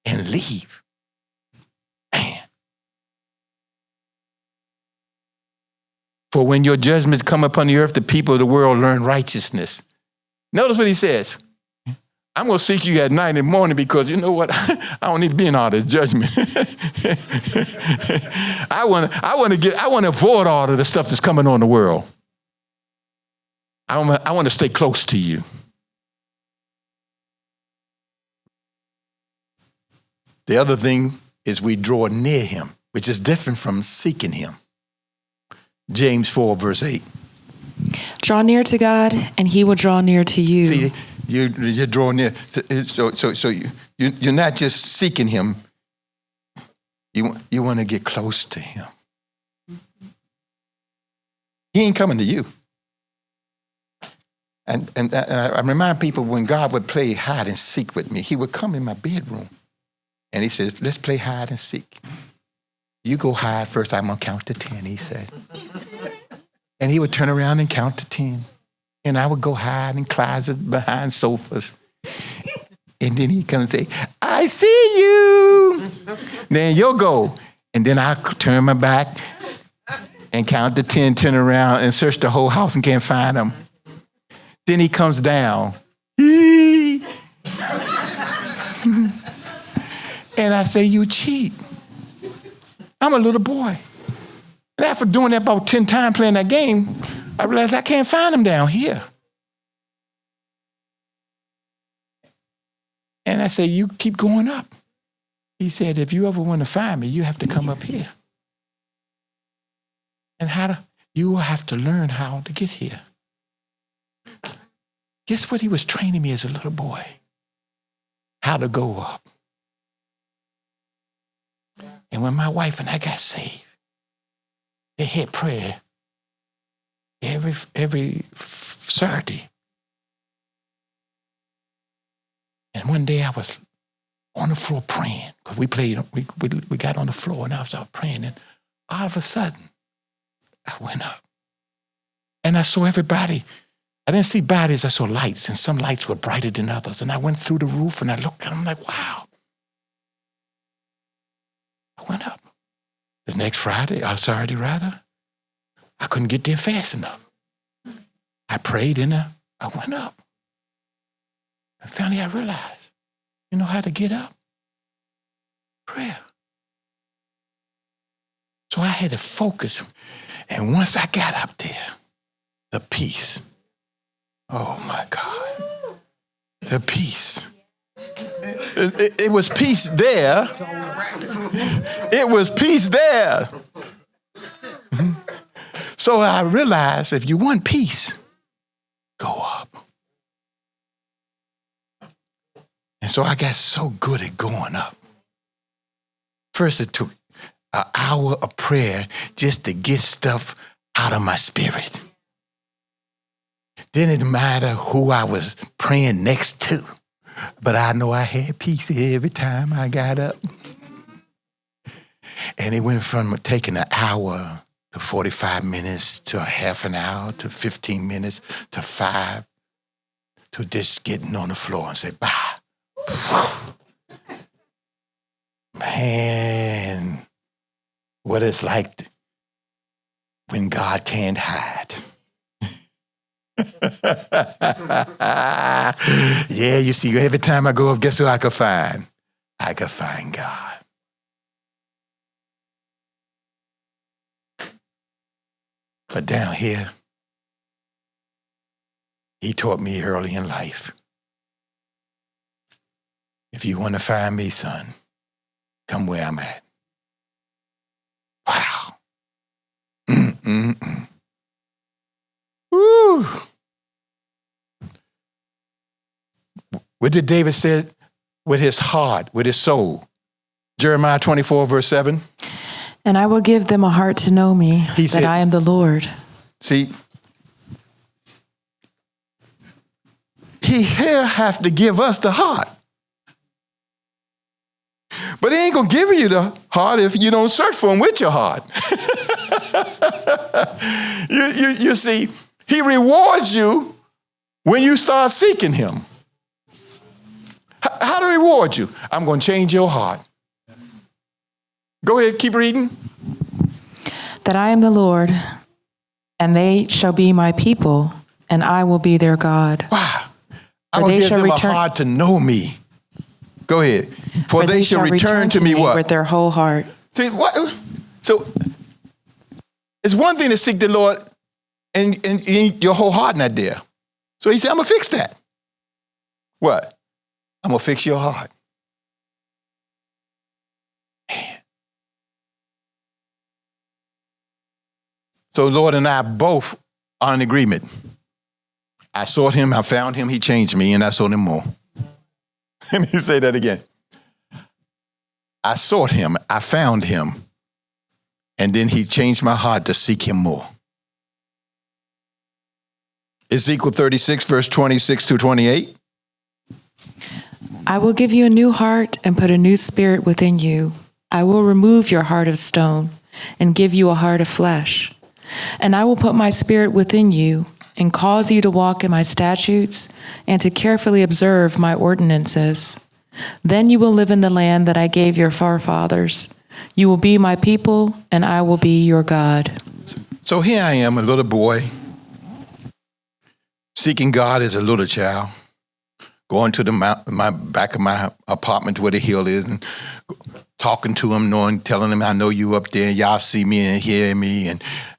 and leave. Man. For when your judgments come upon the earth, the people of the world learn righteousness. Notice what he says. I'm going to seek you at night and morning because you know what? I don't need being out of judgment. I want to avoid all of the stuff that's coming on in the world. I want to stay close to you. The other thing is we draw near him, which is different from seeking him. James 4, verse 8. Draw near to God, and he will draw near to you. See, you're drawing near. So you're not just seeking him. You want to get close to him. He ain't coming to you. And I remind people when God would play hide and seek with me, he would come in my bedroom. And he says, let's play hide and seek. You go hide first. I'm going to count to 10, he said. And he would turn around and count to 10. And I would go hide in closets behind sofas. And then he'd come and say, I see you. Then you'll go. And then I'll turn my back and count to 10, turn around and search the whole house and can't find him. Then he comes down. And I say, you cheat. I'm a little boy. And after doing that about 10 times playing that game, I realized I can't find him down here. And I say, you keep going up. He said, if you ever want to find me, you have to come up here. And you will have to learn how to get here. Guess what he was training me as a little boy? How to go up. And when my wife and I got saved, they had prayer every Saturday. And one day I was on the floor praying because we got on the floor and I was out praying. And all of a sudden, I went up and I saw everybody. I didn't see bodies, I saw lights, and some lights were brighter than others. And I went through the roof and I looked and I'm like, wow. I went up. The next Saturday rather, I couldn't get there fast enough. I prayed and I went up. And finally I realized, you know how to get up? Prayer. So I had to focus. And once I got up there, the peace. Oh my God. The peace. It was peace there. It was peace there. So I realized if you want peace, go up. And so I got so good at going up. First, it took an hour of prayer just to get stuff out of my spirit. Didn't matter who I was praying next to, but I know I had peace every time I got up. And it went from taking an hour to 45 minutes to a half an hour to 15 minutes to 5 to just getting on the floor and say, bye. Man, what it's like when God can't hide. Yeah, you see, every time I go up, guess who I could find? I could find God. But down here, he taught me early in life. If you want to find me, son, come where I'm at. Wow. Woo. What did David say? With his heart, with his soul. Jeremiah 24, verse 7. And I will give them a heart to know me, that I am the Lord. See, he here have to give us the heart. But he ain't going to give you the heart if you don't search for him with your heart. You see, he rewards you when you start seeking him. How to reward you? I'm going to change your heart. Go ahead, keep reading. That I am the Lord, and they shall be my people, and I will be their God. Wow. I'm going to give them a heart to know me. Go ahead. For they shall return to me what? With their whole heart. See, what? So it's one thing to seek the Lord and your whole heart not there. So he said, I'm going to fix that. What? I'm going to fix your heart. Man. So Lord and I both are in agreement. I sought him, I found him, he changed me, and I sought him more. Let me say that again. I sought him, I found him, and then he changed my heart to seek him more. Ezekiel 36, verse 26 through 28. I will give you a new heart and put a new spirit within you. I will remove your heart of stone and give you a heart of flesh. And I will put my spirit within you and cause you to walk in my statutes and to carefully observe my ordinances. Then you will live in the land that I gave your forefathers. You will be my people, and I will be your God. So here I am, a little boy, seeking God as a little child, going to my back of my apartment where the hill is, and talking to him, telling him I know you up there, and y'all see me and hear me,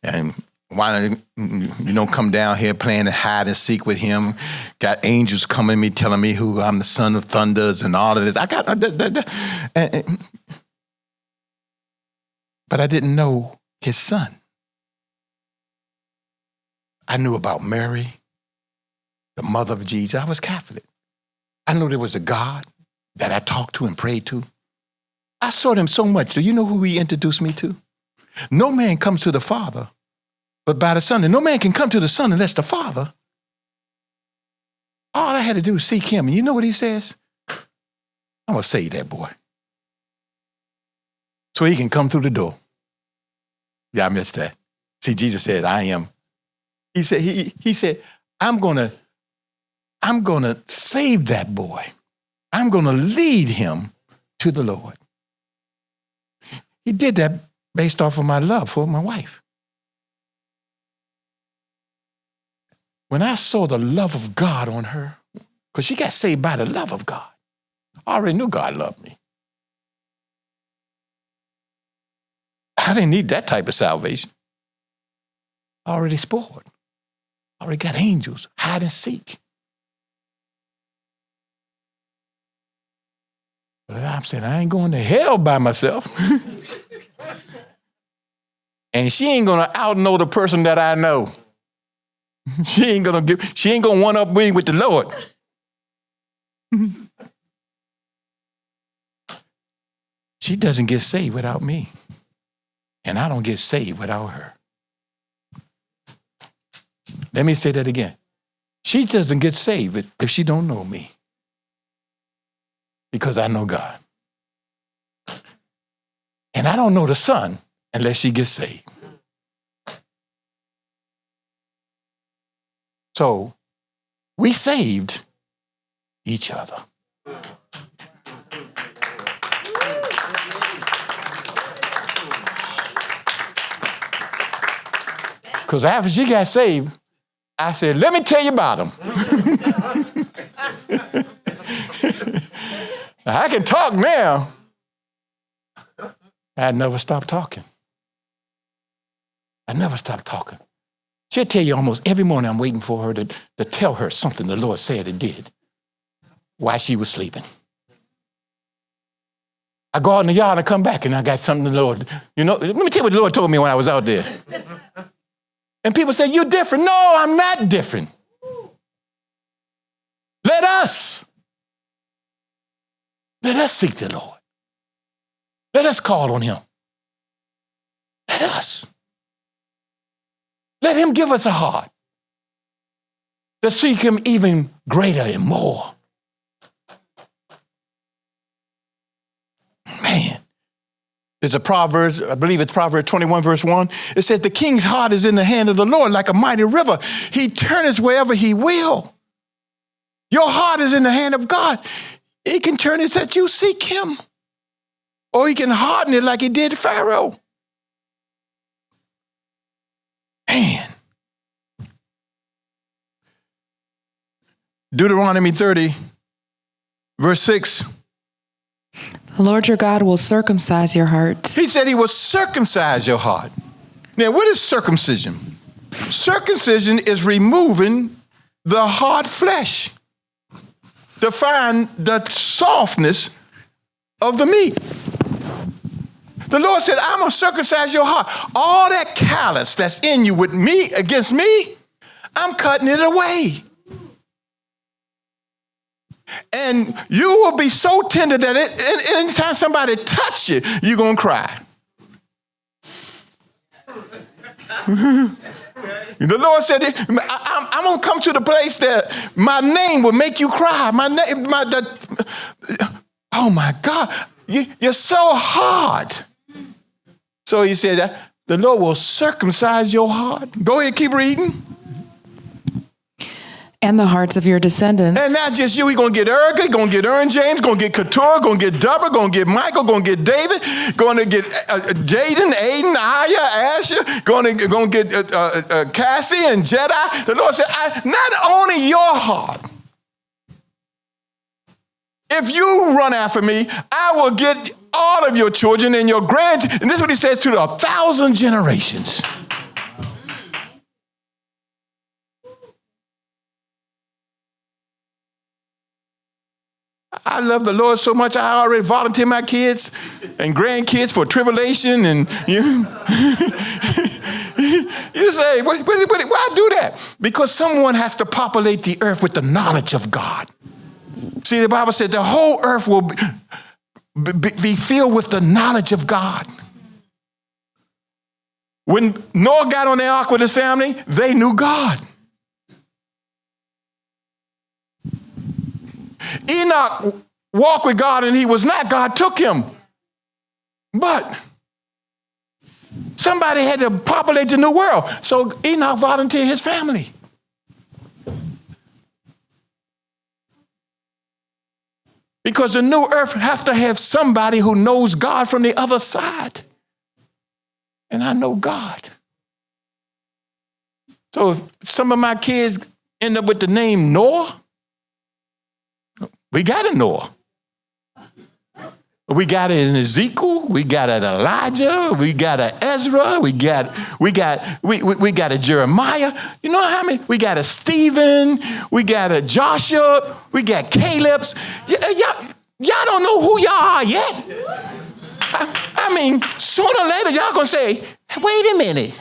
and why don't you come down here playing hide and seek with him? Got angels coming to me, telling me who I'm the son of thunders and all of this. But I didn't know his son. I knew about Mary, the mother of Jesus. I was Catholic. I knew there was a God that I talked to and prayed to. I saw him so much. Do you know who he introduced me to? No man comes to the Father but by the Son. And no man can come to the Son unless the Father. All I had to do was seek him. And you know what he says? I'm going to save that boy so he can come through the door. Yeah, I missed that. See, Jesus said, I am. He said, I'm going to save that boy. I'm going to lead him to the Lord. He did that based off of my love for my wife. When I saw the love of God on her, because she got saved by the love of God, I already knew God loved me. I didn't need that type of salvation. I already spoiled. I already got angels, hide and seek. But I'm saying I ain't going to hell by myself. And she ain't going to outknow the person that I know. She ain't gonna one up me with the Lord. She doesn't get saved without me. And I don't get saved without her. Let me say that again. She doesn't get saved if she don't know me. Because I know God. And I don't know the Son unless she gets saved. So we saved each other. Because after she got saved, I said, let me tell you about them. I can talk now. I never stopped talking. I never stopped talking. She'll tell you almost every morning I'm waiting for her to tell her something the Lord said and did while she was sleeping. I go out in the yard and come back and I got something the Lord, let me tell you what the Lord told me when I was out there. And people say, you're different. No, I'm not different. Let us seek the Lord. Let us call on him. Let us. Let him give us a heart to seek him even greater and more. Man, there's a Proverbs, I believe it's Proverbs 21, verse 1. It says, the king's heart is in the hand of the Lord like a mighty river. He turneth wherever he will. Your heart is in the hand of God. He can turn it that you seek him. Or he can harden it like he did Pharaoh. Man. Deuteronomy 30, verse 6. The Lord your God will circumcise your hearts. He said he will circumcise your heart. Now, what is circumcision? Circumcision is removing the hard flesh to find the softness of the meat. The Lord said, I'm going to circumcise your heart. All that callous that's in you with me, against me, I'm cutting it away. And you will be so tender that anytime somebody touch you, you're going to cry. The Lord said, I'm going to come to the place that my name will make you cry. Oh my God, you're so hard. So he said, the Lord will circumcise your heart. Go ahead, keep reading. And the hearts of your descendants. And not just you, we're going to get Erica, going to get Ern James, going to get Couture, going to get Deborah, going to get Michael, going to get David, going to get Jaden, Aiden, Aya, Asher, going to get Cassie and Jedi. The Lord said, not only your heart. If you run after me, I will get all of your children and your grandchildren. And this is what he says to 1,000 generations. I love the Lord so much, I already volunteer my kids and grandkids for tribulation. And you say, why do that? Because someone has to populate the earth with the knowledge of God. See, the Bible said the whole earth will be filled with the knowledge of God. When Noah got on the ark with his family, they knew God. Enoch walked with God and he was not. God took him. But somebody had to populate the new world. So Enoch volunteered his family. Because the new earth has to have somebody who knows God from the other side. And I know God. So if some of my kids end up with the name Noah, we got a Noah. We got it in Ezekiel. We got it Elijah. We got a Ezra. We got a Jeremiah. You know how many? We got a Stephen. We got a Joshua. We got Caleb's. Y'all don't know who y'all are yet. I mean, sooner or later, y'all gonna say, wait a minute.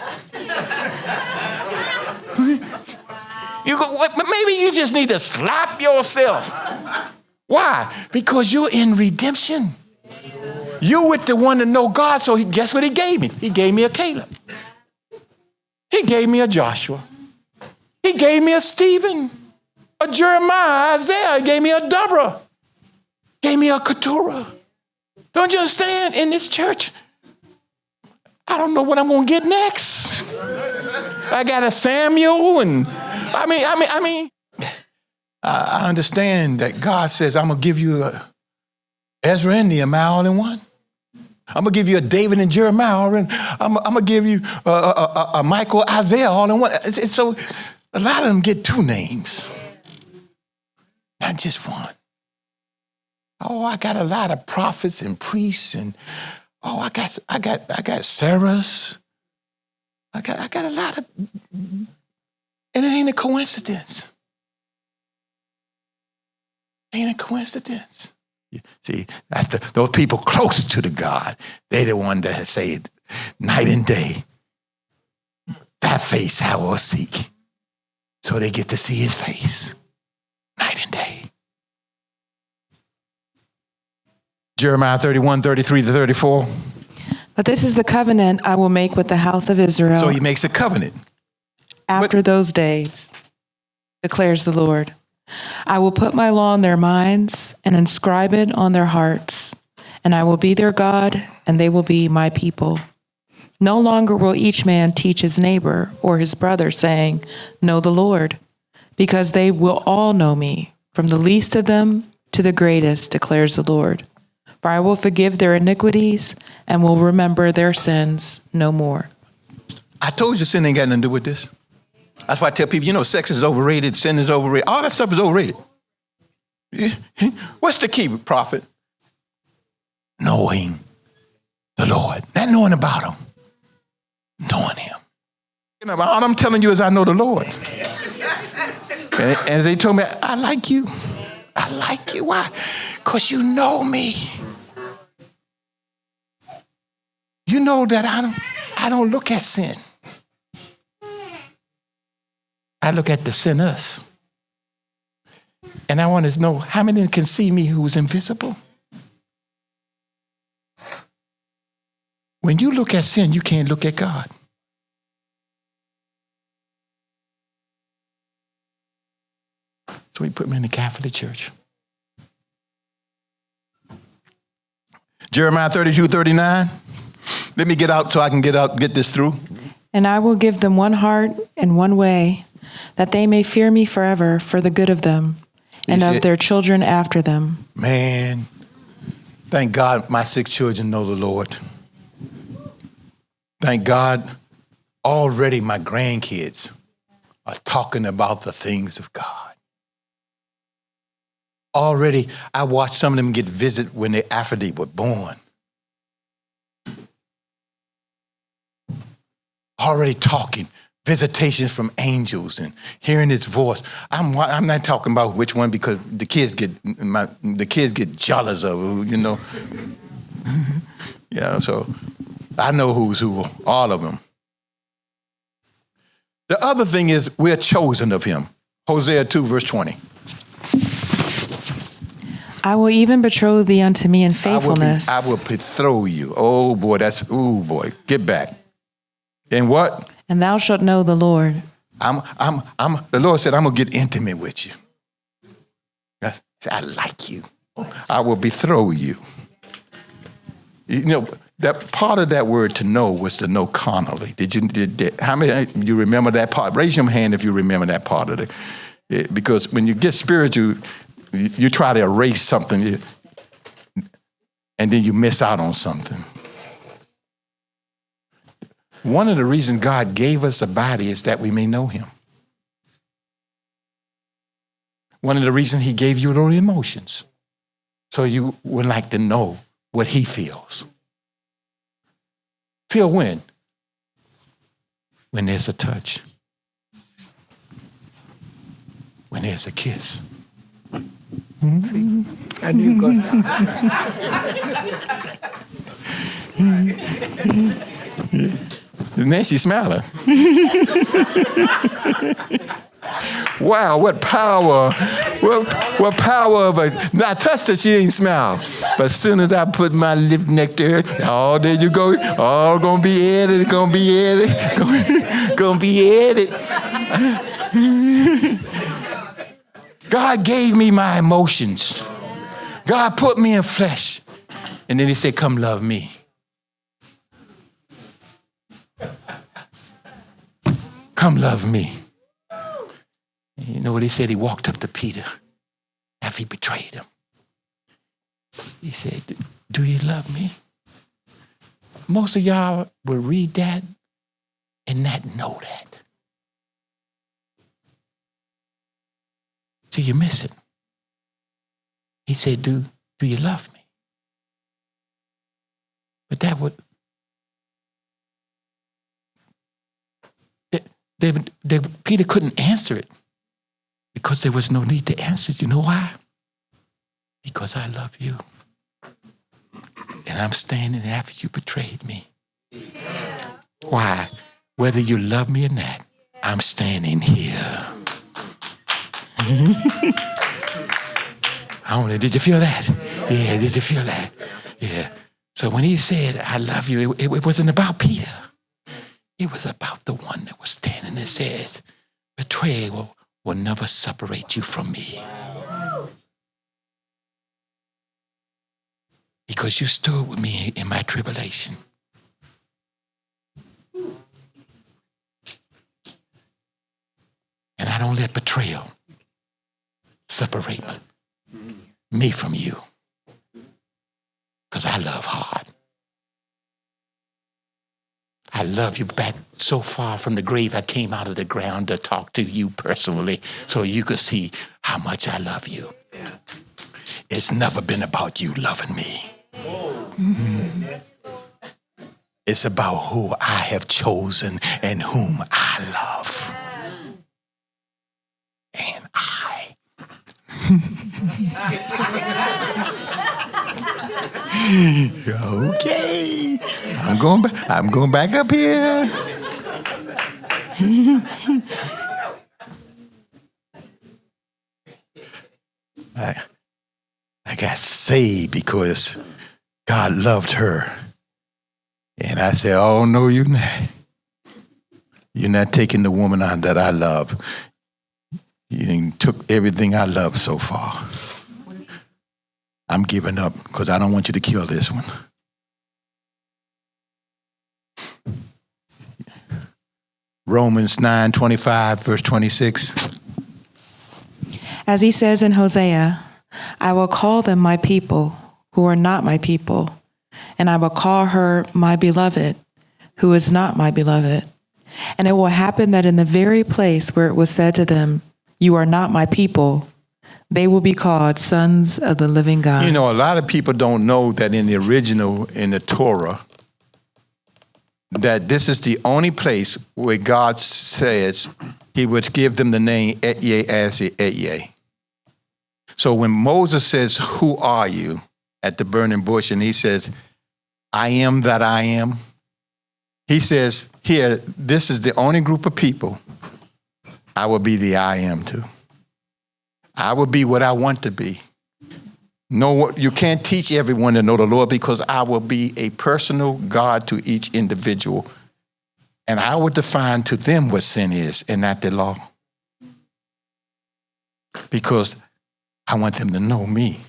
Maybe you just need to slap yourself. Why? Because you're in redemption. You with the one to know God, so guess what he gave me? He gave me a Caleb. He gave me a Joshua. He gave me a Stephen, a Jeremiah, Isaiah. He gave me a Deborah. Gave me a Keturah. Don't you understand? In this church, I don't know what I'm going to get next. I got a Samuel, and I understand that God says, I'm going to give you a Ezra and Nehemiah all in one. I'm going to give you a David and Jeremiah all in. I'm going to give you a Michael, Isaiah all in one. And so a lot of them get two names, not just one. Oh, I got a lot of prophets and priests, and I got Sarahs. I got a lot of, and it ain't a coincidence. Ain't a coincidence. See, that's those people close to the God. They the one that say it night and day. That face I will seek. So they get to see his face night and day. Jeremiah 31, 33 to 34. But this is the covenant I will make with the house of Israel. So he makes a covenant. After those days, declares the Lord. I will put my law in their minds and inscribe it on their hearts, and I will be their God, and they will be my people. No longer will each man teach his neighbor or his brother, saying, know the Lord, because they will all know me, from the least of them to the greatest, declares the Lord. For I will forgive their iniquities and will remember their sins no more. I told you sin ain't got nothing to do with this. That's why I tell people, sex is overrated, sin is overrated. All that stuff is overrated. What's the key, prophet? Knowing the Lord. Not knowing about him. Knowing him. All I'm telling you is I know the Lord. And they told me, I like you. I like you. Why? Because you know me. You know that I don't look at sin. I look at the sinners. And I want to know how many can see me who's invisible. When you look at sin, you can't look at God. So he put me in the Catholic Church. Jeremiah 32:39. Let me get out so I can get this through. And I will give them one heart and one way, that they may fear me forever for the good of them and of their children after them. Man, thank God my 6 children know the Lord. Thank God already my grandkids are talking about the things of God. Already, I watched some of them get visit after they were born. Already talking, visitations from angels and hearing his voice. I'm not talking about which one because the kids get jealous of, so I know who's who, all of them. The other thing is we're chosen of him. Hosea 2, verse 20. I will even betroth thee unto me in faithfulness. I will betroth you. Oh boy, get back. And what? And thou shalt know the Lord. The Lord said, I'm gonna get intimate with you. I like you. I will betroth you. That part of that word to know was to know carnally. How many you remember that part? Raise your hand if you remember that part of it. Because when you get spiritual, you try to erase something and then you miss out on something. One of the reasons God gave us a body is that we may know him. One of the reasons he gave you those emotions, so you would like to know what he feels. Feel when? When there's a touch. When there's a kiss. I knew it goes And then she's smiling. Wow, what power. What power of a... Now, I touched her, she ain't smile. But as soon as I put my lip next to her, oh, there you go. Oh, gonna be edited, gonna be edited. Gonna be edited. God gave me my emotions. God put me in flesh. And then he said, come love me. Come love me. And you know what he said? He walked up to Peter after he betrayed him. He said, do you love me? Most of y'all will read that and not know that. So you miss it. He said, do you love me? But that would... Peter couldn't answer it because there was no need to answer it. You know why? Because I love you. And I'm standing after you betrayed me. Why? Whether you love me or not, I'm standing here. I don't know, did you feel that? Yeah, did you feel that? Yeah. So when he said, I love you, it wasn't about Peter. It was about the one that was standing and says, betrayal will never separate you from me. Because you stood with me in my tribulation. And I don't let betrayal separate me from you. Because I love hard. I love you back so far from the grave. I came out of the ground to talk to you personally so you could see how much I love you. It's never been about you loving me. It's about who I have chosen and whom I love. And I. Okay. I'm going back up here. I got saved because God loved her. And I said, oh, no, you're not. You're not taking the woman on that I love. You took everything I love so far. I'm giving up because I don't want you to kill this one. Romans 9:25, verse 26. As he says in Hosea, I will call them my people who are not my people, and I will call her my beloved who is not my beloved. And it will happen that in the very place where it was said to them, you are not my people, they will be called sons of the living God. You know, a lot of people don't know that in the original, in the Torah, that this is the only place where God says he would give them the name Etyeh as Etyeh. So when Moses says, who are you at the burning bush, and he says, I am that I am, he says, here, this is the only group of people I will be the I am to. I will be what I want to be. No, you can't teach everyone to know the Lord because I will be a personal God to each individual. And I will define to them what sin is and not the law. Because I want them to know me.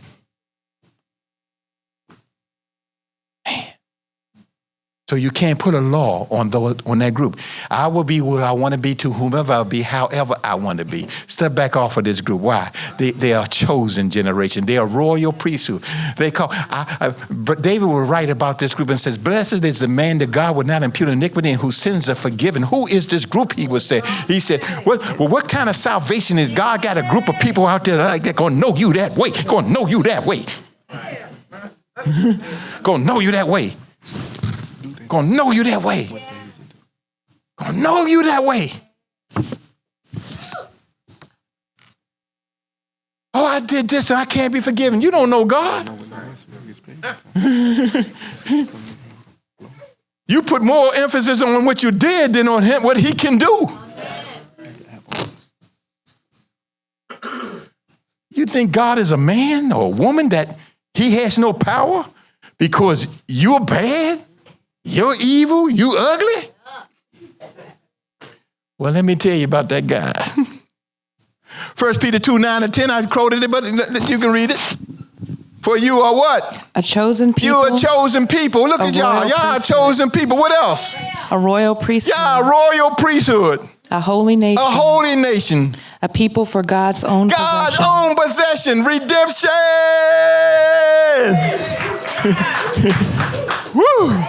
Man. So you can't put a law on that group. I will be what I want to be to whomever I'll be, however I want to be. Step back off of this group. Why? They are a chosen generation. They are royal priesthood. They call. But David will write about this group and says, "Blessed is the man that God would not impute iniquity and whose sins are forgiven." Who is this group? He would say. He said, "What kind of salvation is God? Got a group of people out there like that going to know you that way. Going to know you that way. Going to know you that way." Gonna know you that way. Gonna know you that way. Oh, I did this and I can't be forgiven. You don't know God. You put more emphasis on what you did than on him, what he can do. You think God is a man or a woman that he has no power because you're bad? You're evil? You ugly? Well, let me tell you about that guy. 1 Peter 2:9-10, I quoted it, but you can read it. For you are what? A chosen people. You are a chosen people. Look at y'all. Y'all are chosen people. What else? A royal priesthood. Y'all a royal priesthood. A holy nation. A holy nation. A people for God's own God's possession. own possession. Redemption. Woo.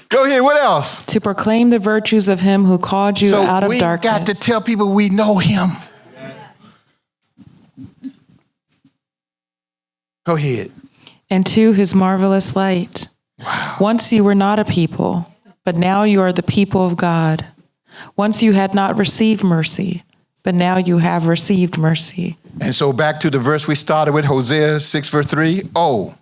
Go ahead. What else? To proclaim the virtues of him who called you out of darkness. So we got to tell people we know him. Go ahead. And to his marvelous light. Wow. Once you were not a people, but now you are the people of God. Once you had not received mercy, but now you have received mercy. And so back to the verse we started with, Hosea 6 verse 3. Oh,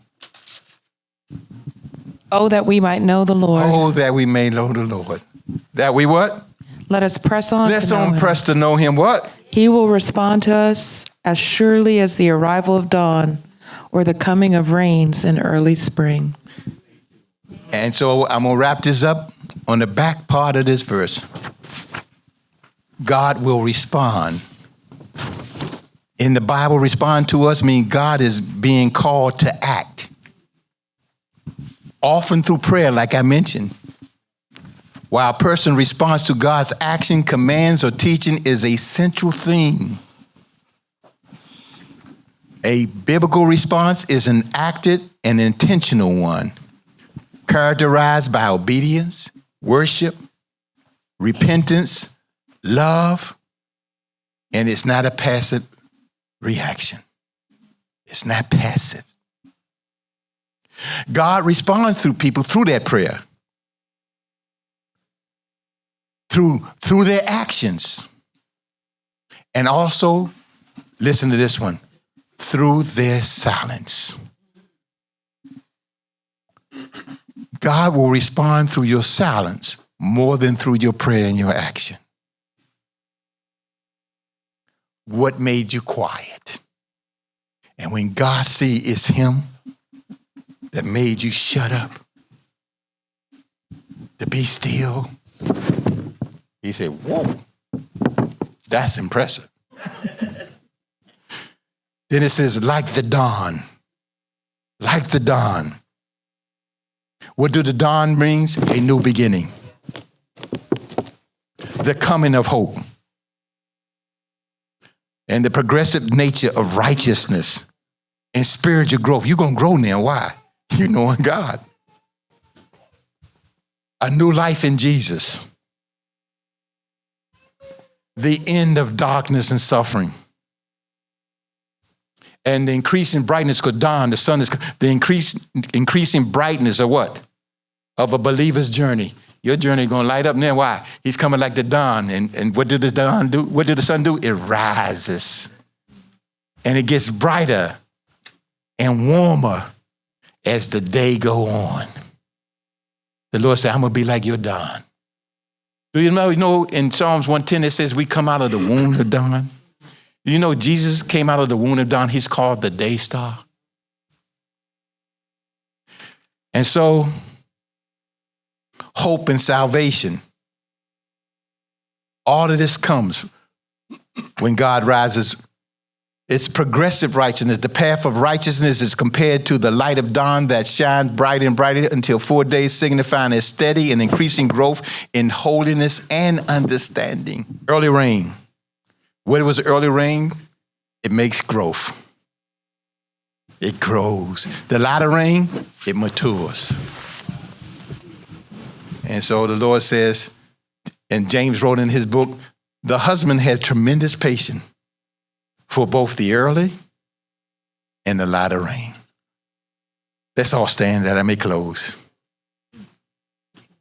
that we might know the Lord. Oh, that we may know the Lord. That we what? Let us press on Let's to know him. press to know him what? He will respond to us as surely as the arrival of dawn or the coming of rains in early spring. And so I'm going to wrap this up on the back part of this verse. God will respond. In the Bible, respond to us means God is being called to act. Often through prayer, like I mentioned. While a person responds to God's action, commands, or teaching is a central theme. A biblical response is an acted an intentional one, characterized by obedience, worship, repentance, love, and it's not a passive reaction. It's not passive. God responds through people through that prayer, through their actions, and also, listen to this one, through their silence. God will respond through your silence more than through your prayer and your action. What made you quiet? And when God sees it's him that made you shut up, to be still, he said, whoa, that's impressive. Then it says, like the dawn. Like the dawn. What do the dawn means? A new beginning. The coming of hope. And the progressive nature of righteousness and spiritual growth. You're going to grow now. Why? You knowing God. A new life in Jesus. The end of darkness and suffering. And the increasing brightness, because dawn, the sun is, the increasing brightness of what? Of a believer's journey. Your journey is going to light up now. Why? He's coming like the dawn. And what did the dawn do? What did the sun do? It rises. And it gets brighter and warmer as the day go on. The Lord said, I'm going to be like your dawn. Do you know in Psalms 110 it says we come out of the womb of dawn? You know Jesus came out of the womb of dawn. He's called the day star. And so, hope and salvation. All of this comes when God rises. It's progressive righteousness. The path of righteousness is compared to the light of dawn that shines brighter and brighter until 4 days, signifying a steady and increasing growth in holiness and understanding. Early rain. What was early rain? It makes growth. It grows. The latter rain, it matures. And so the Lord says, and James wrote in his book, the husband had tremendous patience for both the early and the latter rain. Let's all stand that I may close.